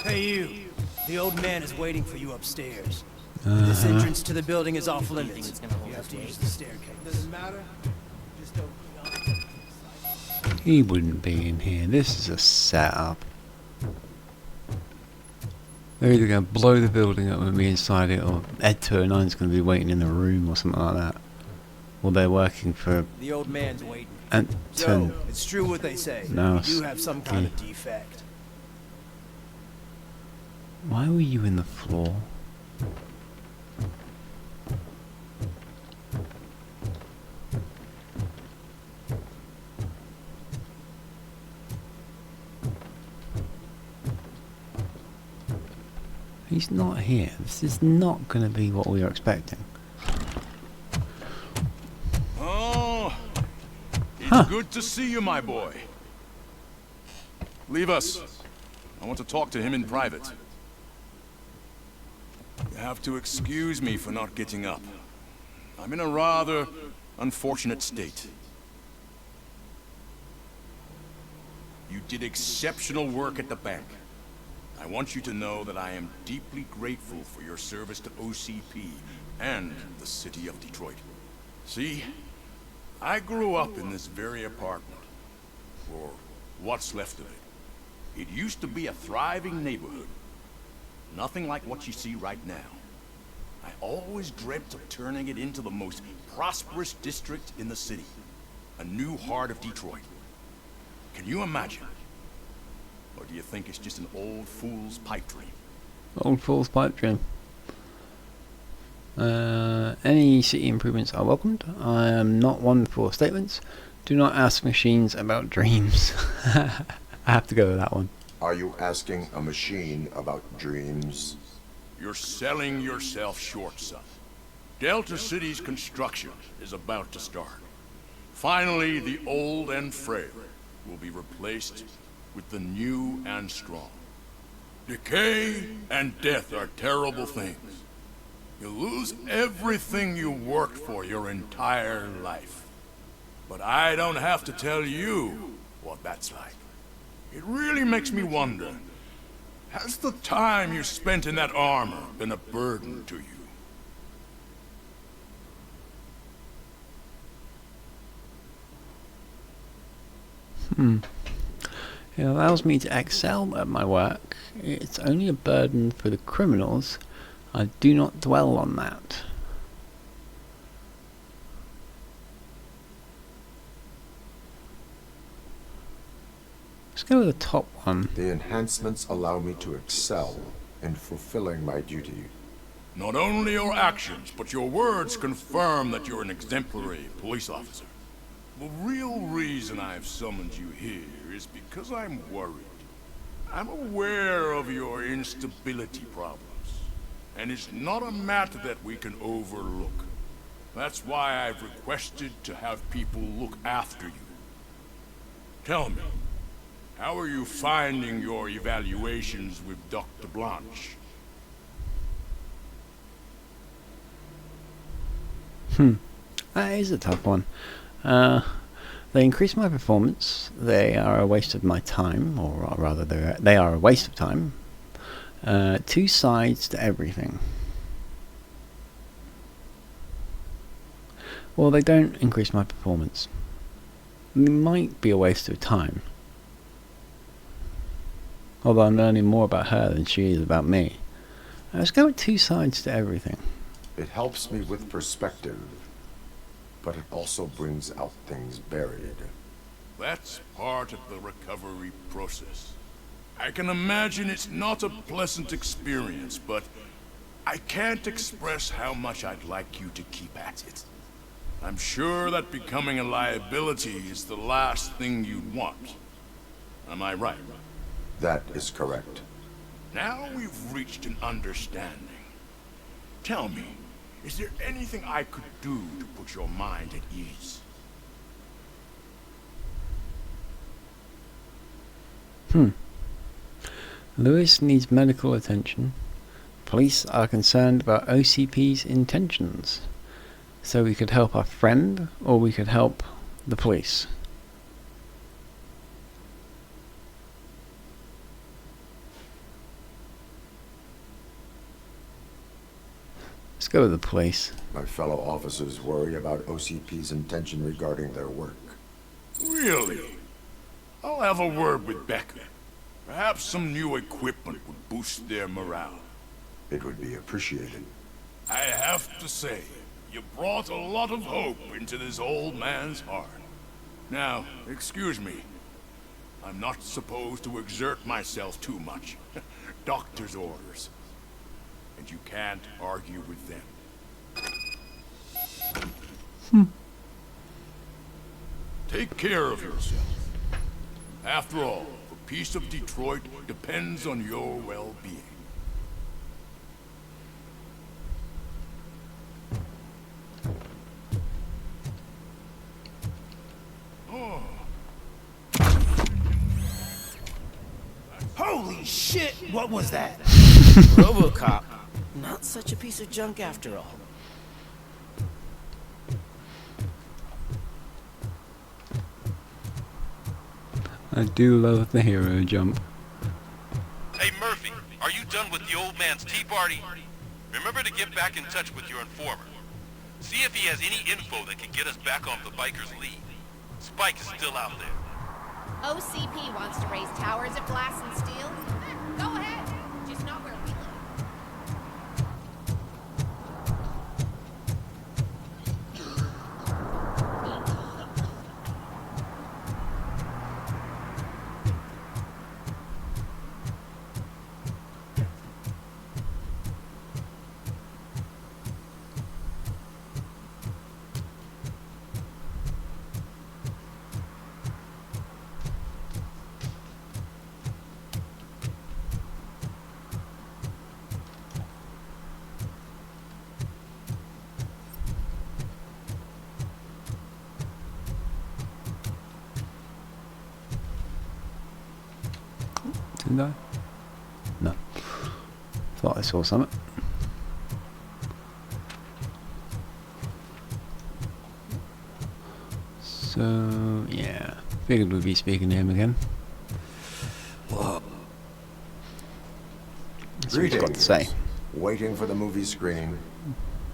Hey you, the old man is waiting for you upstairs. This entrance to the building is off limits. You have to use the staircase. Doesn't matter. Just don't. He wouldn't be in here. This is a setup. They're either going to blow the building up with me inside it, or Ed 209's going to be waiting in the room or something like that. Or they're working for The old man's waiting. Anton. So, it's true what they say. No, You do have some kind of defect. Why were you in the floor? He's not here. This is not going to be what we were expecting. Oh, it's good to see you, my boy. Leave us. I want to talk to him in private. You have to excuse me for not getting up. I'm in a rather unfortunate state. You did exceptional work at the bank. I want you to know that I am deeply grateful for your service to OCP and the city of Detroit. See, I grew up in this very apartment, or what's left of it. It used to be a thriving neighborhood. Nothing like what you see right now. I always dreamt of turning it into the most prosperous district in the city. A new heart of Detroit. Can you imagine? Or do you think it's just an old fool's pipe dream? Old fool's pipe dream. Any city improvements are welcomed. I am not one for statements. Do not ask machines about dreams. I have to go with that one. Are you asking a machine about dreams? You're selling yourself short, son. Delta City's construction is about to start. Finally, the old and frail will be replaced with the new and strong. Decay and death are terrible things. You lose everything you worked for your entire life. But I don't have to tell you what that's like. It really makes me wonder, has the time you spent in that armor been a burden to you? It allows me to excel at my work. It's only a burden for the criminals. I do not dwell on that. Let's go with the top one. The enhancements allow me to excel in fulfilling my duty. Not only your actions, but your words confirm that you're an exemplary police officer. The real reason I've summoned you here is because I'm worried. I'm aware of your instability problems, and it's not a matter that we can overlook. That's why I've requested to have people look after you. Tell me, how are you finding your evaluations with Dr. Blanche? That is a tough one. They increase my performance. They are a waste of my time, or rather, they are a waste of time. Two sides to everything. Well, they don't increase my performance. They might be a waste of time. Although I'm learning more about her than she is about me. Let's go with two sides to everything. It helps me with perspective, but it also brings out things buried. That's part of the recovery process. I can imagine it's not a pleasant experience, but I can't express how much I'd like you to keep at it. I'm sure that becoming a liability is the last thing you'd want. Am I right? That is correct. Now we've reached an understanding. Tell me, is there anything I could do to put your mind at ease? Lewis needs medical attention. Police are concerned about OCP's intentions. So we could help our friend, or we could help the police. Let's go with the police. My fellow officers worry about OCP's intention regarding their work. Really? I'll have a word with Becca. Perhaps some new equipment would boost their morale. It would be appreciated. I have to say, you brought a lot of hope into this old man's heart. Now, excuse me. I'm not supposed to exert myself too much. Doctor's orders. and you can't argue with them. Take care of yourself. After all, the peace of Detroit depends on your well-being. Holy shit! What was that? Robocop. Not such a piece of junk after all. I do love the hero jump. Hey Murphy, are you done with the old man's tea party? Remember to get back in touch with your informer. See if he has any info that can get us back on the biker's lead. Spike is still out there. OCP wants to raise towers of glass and steel? Go ahead. Just not where we live. Didn't I? No. Thought I saw something. So, yeah. Figured we'd be speaking to him again. Whoa. That's what he's got to say. Waiting for the movie screening.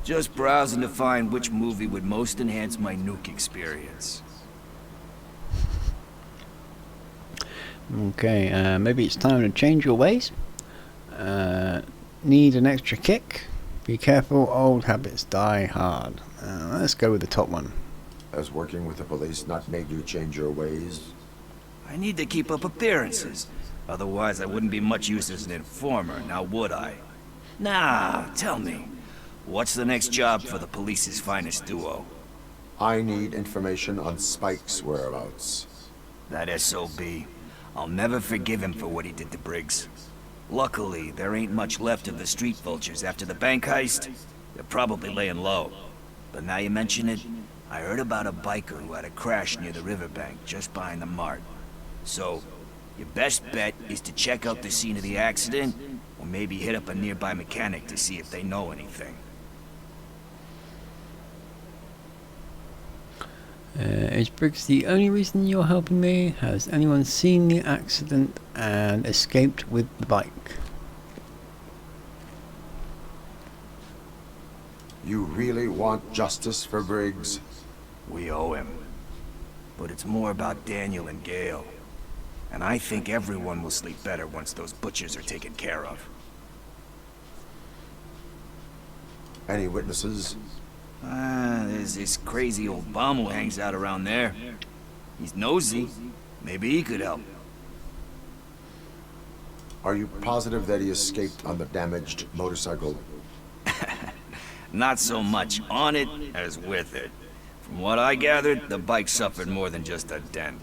Just browsing to find which movie would most enhance my nuke experience. Okay, maybe it's time to change your ways. Need an extra kick? Be careful, old habits die hard. Let's go with the top one. Has working with the police not made you change your ways? I need to keep up appearances. Otherwise, I wouldn't be much use as an informer, now would I? Now, tell me, what's the next job for the police's finest duo? I need information on Spike's whereabouts. That SOB. I'll never forgive him for what he did to Briggs. Luckily, there ain't much left of the street vultures after the bank heist. They're probably laying low. But now you mention it, I heard about a biker who had a crash near the riverbank just behind the mart. So, your best bet is to check out the scene of the accident, or maybe hit up a nearby mechanic to see if they know anything. Is Briggs the only reason you're helping me? Has anyone seen the accident and escaped with the bike? You really want justice for Briggs? We owe him. But it's more about Daniel and Gale. And I think everyone will sleep better once those butchers are taken care of. Any witnesses? There's this crazy old bum who hangs out around there. He's nosy. Maybe he could help. Are you positive that he escaped on the damaged motorcycle? Not so much on it as with it. From what I gathered, the bike suffered more than just a dent.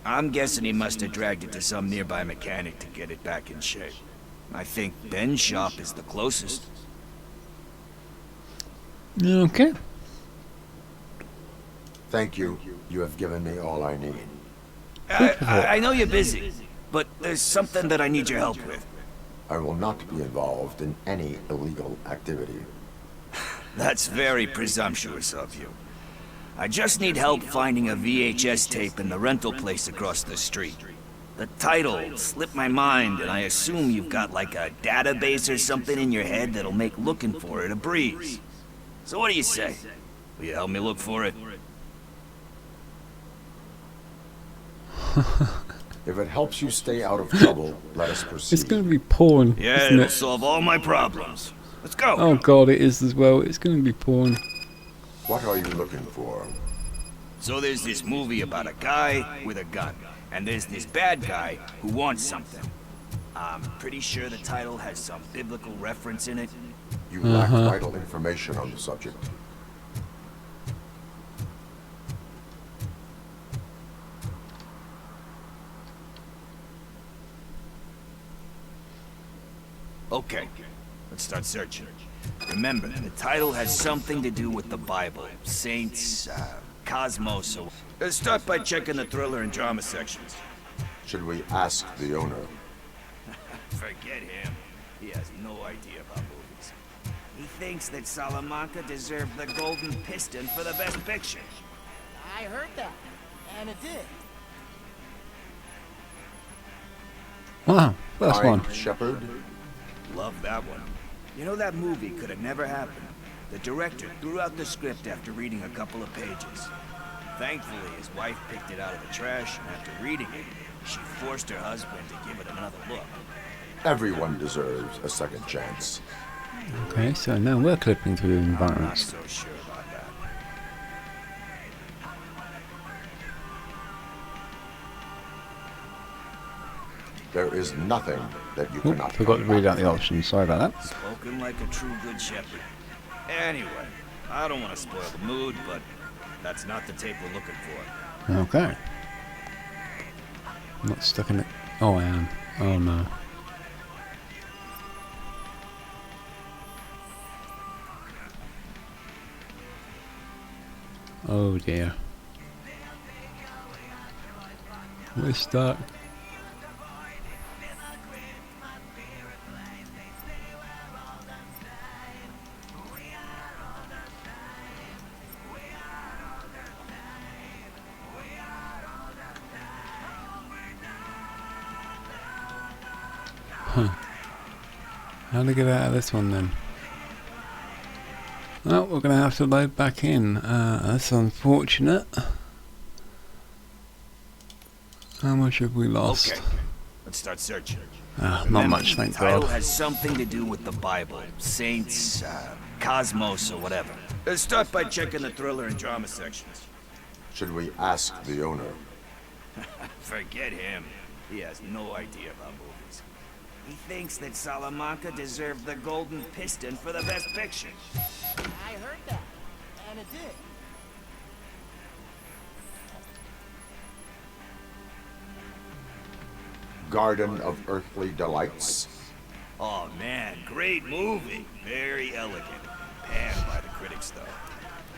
I'm guessing he must have dragged it to some nearby mechanic to get it back in shape. I think Ben's shop is the closest. Okay. Thank you. You have given me all I need. I know you're busy, but there's something that I need your help with. I will not be involved in any illegal activity. That's very presumptuous of you. I just need help finding a VHS tape in the rental place across the street. The title slipped my mind, and I assume you've got like a database or something in your head that'll make looking for it a breeze. So what do you say? Will you help me look for it? If it helps you stay out of trouble, let us proceed. It's going to be porn. Yeah, isn't it'll it? solve all my problems. Let's go. Oh god, it is as well. It's going to be porn. What are you looking for? So there's this movie about a guy with a gun, and there's this bad guy who wants something. I'm pretty sure the title has some biblical reference in it. You lack vital information on the subject. Okay, let's start searching. Remember, the title has something to do with the Bible. Saints, cosmos, so... Let's start by checking the thriller and drama sections. Should we ask the owner? Forget him. He has no idea about movies. He thinks that Salamanca deserved the Golden Piston for the Best Picture. I heard that, and it did. Wow, first one. Shepherd? Love that one. You know, that movie could have never happened. The director threw out the script after reading a couple of pages. Thankfully, his wife picked it out of the trash, and after reading it, she forced her husband to give it another look. Everyone deserves a second chance. Okay, so now we're clipping through environments. I'm not so sure about that. There is nothing that you cannot... Forgot to read out the options, sorry about that. Spoken like a true good shepherd. Anyway, I don't want to spoil the mood, but that's not the tape we're looking for. Okay. I'm not stuck in it. Oh, I am. Oh no. Oh dear. We're stuck. Huh. How to get out of this one then? Oh, we're going to have to load back in. That's unfortunate. How much have we lost? Okay, let's start searching. Not much, thank God. The title God. has something to do with the Bible, saints, cosmos, or whatever. Let's start by checking the thriller and drama sections. Should we ask the owner? Forget him. He has no idea about movies. He thinks that Salamanca deserved the Golden Piston for the Best Picture. I heard that, and it did. Garden of Earthly Delights? Oh man, great movie. Very elegant. Panned by the critics though.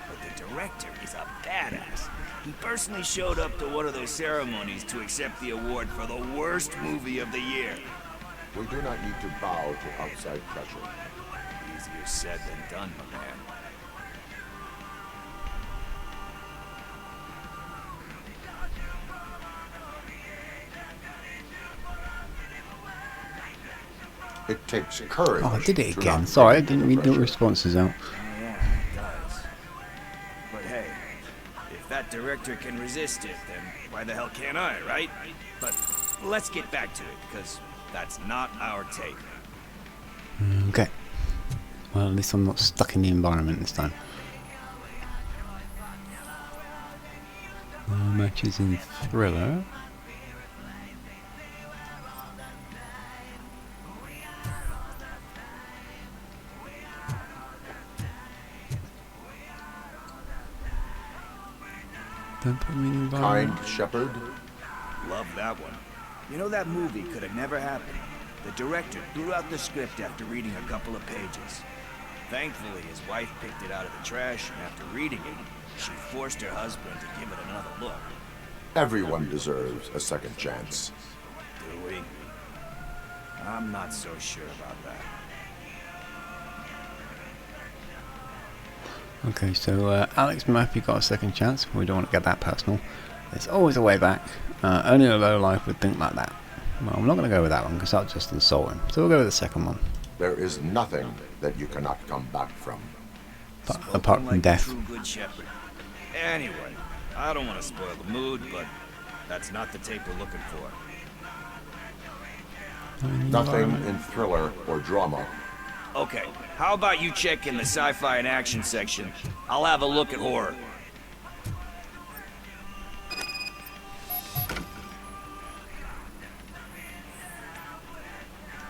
But the director is a badass. He personally showed up to one of those ceremonies to accept the award for the worst movie of the year. We do not need to bow to outside pressure. Easier said than done, my man. It takes courage. Oh, I did it again. Sorry, I didn't read the responses out. Oh yeah, it does. But hey, if that director can resist it, then why the hell can't I, right? But let's get back to it, because that's not our take. Okay. Well, at least I'm not stuck in the environment this time. Matches in thriller. Don't put me in the environment. Kind Shepherd? Love that one. You know, that movie could have never happened. The director threw out the script after reading a couple of pages. Thankfully, his wife picked it out of the trash, and after reading it, she forced her husband to give it another look. Everyone deserves a second chance. Do we? I'm not so sure about that. Okay, so Alex Murphy got a second chance. We don't want to get that personal. There's always a way back. Only a low life would think like that. Well, I'm not going to go with that one because that'll just insult him. So we'll go with the second one. There is nothing that you cannot come back from. Apart from like death. A true good shepherd. Anyway, I don't want to spoil the mood, but that's not the tape we're looking for. Nothing in thriller or drama. Okay, how about you check in the sci-fi and action section? I'll have a look at horror.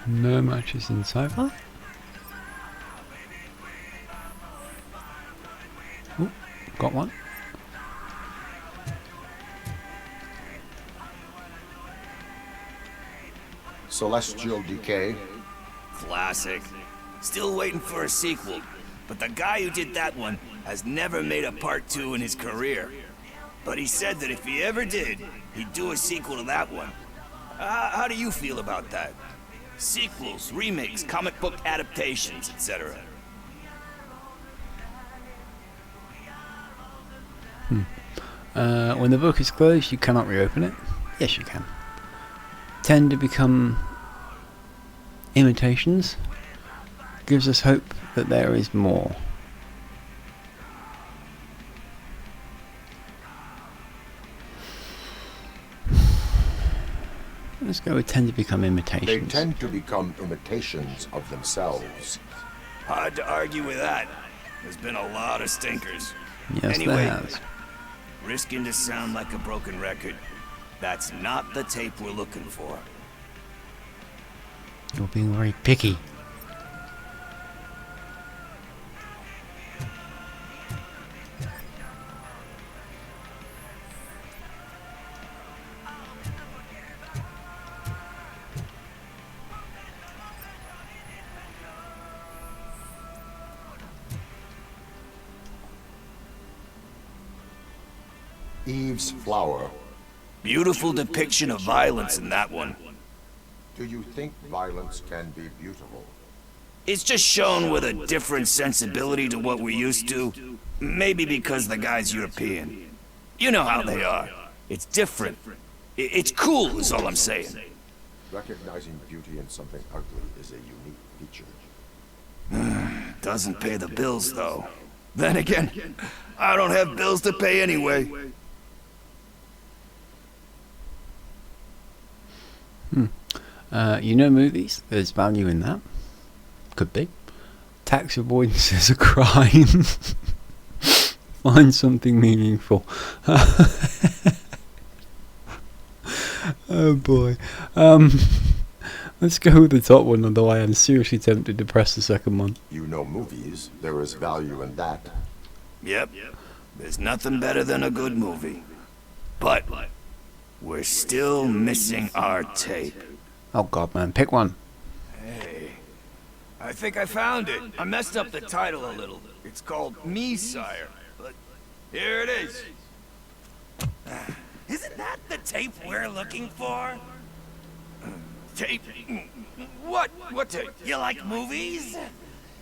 No matches in sci-fi? one. Celestial Decay. Classic. Still waiting for a sequel, but the guy who did that one has never made a part 2 in his career. But he said that if he ever did, he'd do a sequel to that one. How do you feel about that? Sequels, remakes, comic book adaptations, etc. When the book is closed, you cannot reopen it. Yes, you can. Tend to become imitations. Gives us hope that there is more. Let's go with tend to become imitations. They tend to become imitations of themselves. Hard to argue with that. There's been a lot of stinkers. Yes, anyway, there has. Risking to sound like a broken record, that's not the tape we're looking for. You're being very picky. Eve's Flower. Beautiful depiction of violence in that one. Do you think violence can be beautiful? It's just shown with a different sensibility to what we're used to. Maybe because the guy's European. You know how they are. It's different. It's cool is all I'm saying. Recognizing beauty in something ugly is a unique feature. Doesn't pay the bills, though. Then again, I don't have bills to pay anyway. You know movies, there's value in that. Could be. Tax avoidance is a crime. Find something meaningful. Oh boy. Let's go with the top one, although I am seriously tempted to press the second one. You know movies, there is value in that. Yep. There's nothing better than a good movie. But we're still missing our tape. Oh god, man, pick one. Hey, I think I found it. I messed up the title a little. It's called Me, Sire. But here it is. Isn't that the tape we're looking for? Tape? What? What tape? You like movies?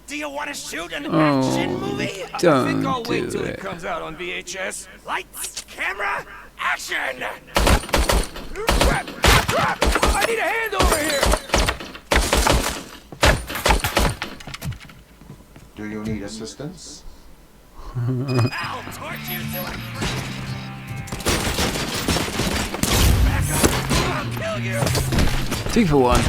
Do you want to shoot an action movie? I think I'll wait till it comes out on VHS. Lights, camera, action! Crap! Crap! I need a hand over here! Do you need assistance? I'll torch you till I'm free! Back up! I'll kill you! 2 for 1.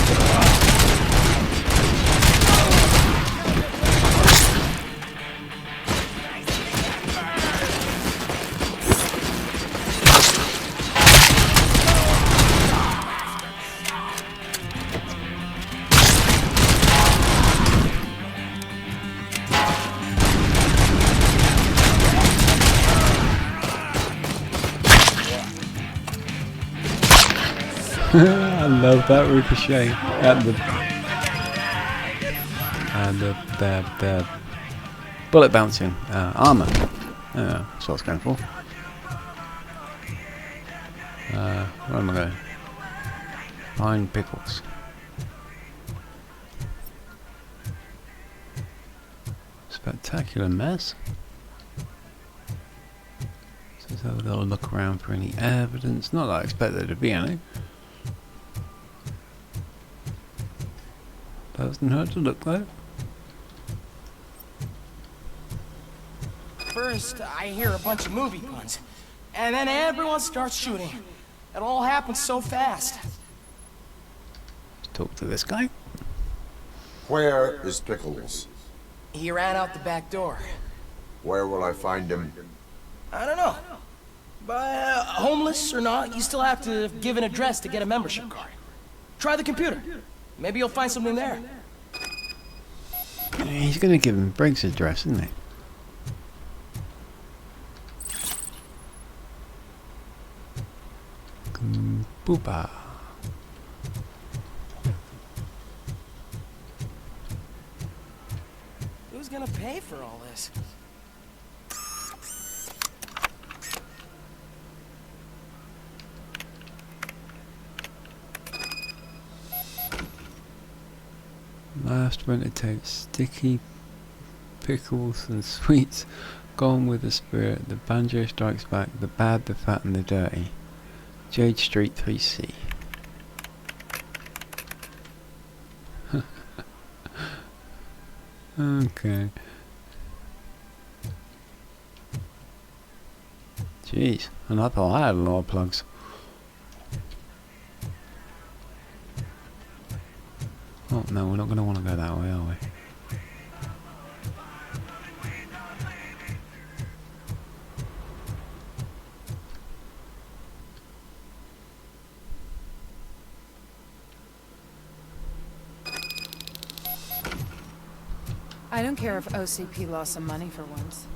I love that ricochet and the bullet bouncing armor. That's what I was going for. Where am I going? Find pickles. Spectacular mess. So they'll look around for any evidence. Not that I expect there to be any. Doesn't hurt to look though. First, I hear a bunch of movie puns, and then everyone starts shooting. It all happens so fast. Talk to this guy. Where is Pickles? He ran out the back door. Where will I find him? I don't know. But homeless or not, you still have to give an address to get a membership card. Try the computer. Maybe you'll find something there. He's going to give him Briggs' address, isn't he? Booba. Who's gonna pay for all this? Last winter tape, sticky pickles and sweets, gone with the spirit, the banjo strikes back, the bad, the fat and the dirty. Jade Street 3C. Okay. Jeez, and I thought I had a lot of plugs. Oh no, we're not going to want to go that way, are we? I don't care if OCP lost some money for once.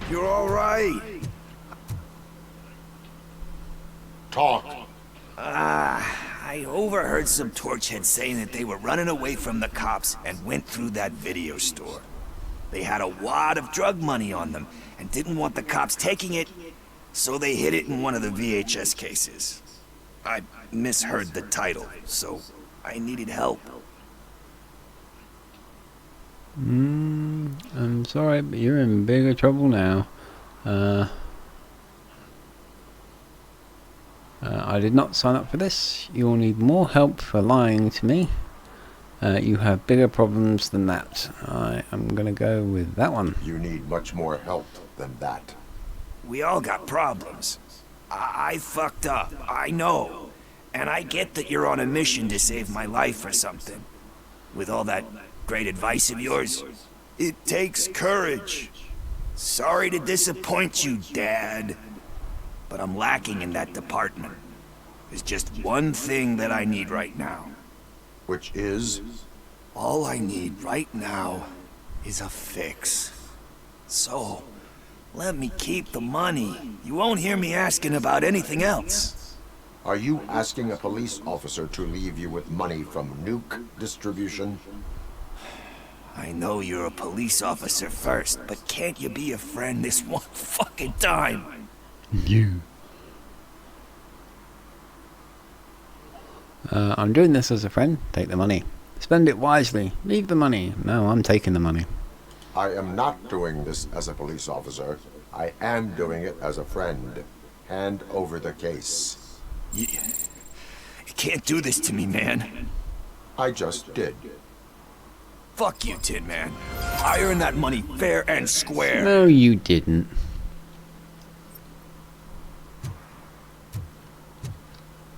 You're all right. Talk. I overheard some torchheads saying that they were running away from the cops and went through that video store. They had a wad of drug money on them and didn't want the cops taking it, so they hid it in one of the VHS cases. I misheard the title, so I needed help. I'm sorry, but you're in bigger trouble now. I did not sign up for this. You'll need more help for lying to me. You have bigger problems than that. I am gonna go with that one. You need much more help than that. We all got problems. I fucked up, I know. And I get that you're on a mission to save my life or something. With all that great advice of yours, it takes courage. Sorry to disappoint you, Dad. But I'm lacking in that department. There's just one thing that I need right now. Which is? All I need right now is a fix. So, let me keep the money. You won't hear me asking about anything else. Are you asking a police officer to leave you with money from nuke distribution? I know you're a police officer first, but can't you be a friend this one fucking time? You. I'm doing this as a friend. Take the money. Spend it wisely. Leave the money. No, I'm taking the money. I am not doing this as a police officer. I am doing it as a friend. Hand over the case. You can't do this to me, man. I just did. Fuck you, Tin Man. I earned that money fair and square. No, you didn't.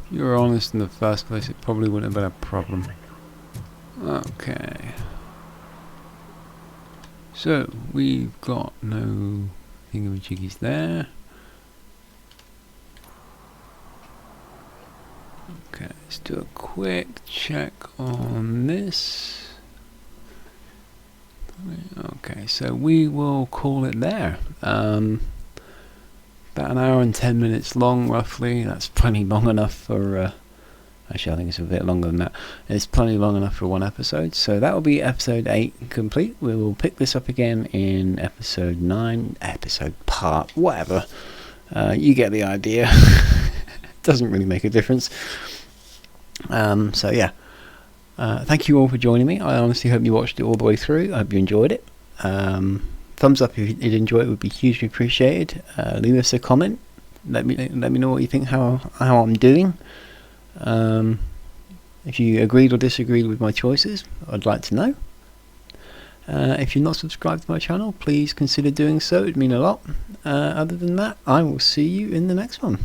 If you were honest in the first place, it probably wouldn't have been a problem. Okay. So, we've got no thingamajiggies there. Okay, let's do a quick check on this. Okay, so we will call it there. About an hour and 10 minutes long, roughly. That's plenty long enough for... actually, I think it's a bit longer than that. It's plenty long enough for one episode. So that will be episode 8 complete. We will pick this up again in episode 9. Part, whatever. You get the idea. Doesn't really make a difference. So yeah. Thank you all for joining me. I honestly hope you watched it all the way through. I hope you enjoyed it. Thumbs up if you did enjoy it would be hugely appreciated. Leave us a comment. Let me know what you think, how I'm doing. If If you agreed or disagreed with my choices, I'd like to know. If you're not subscribed to my channel, please consider doing so. It'd mean a lot. Other than that, I will see you in the next one.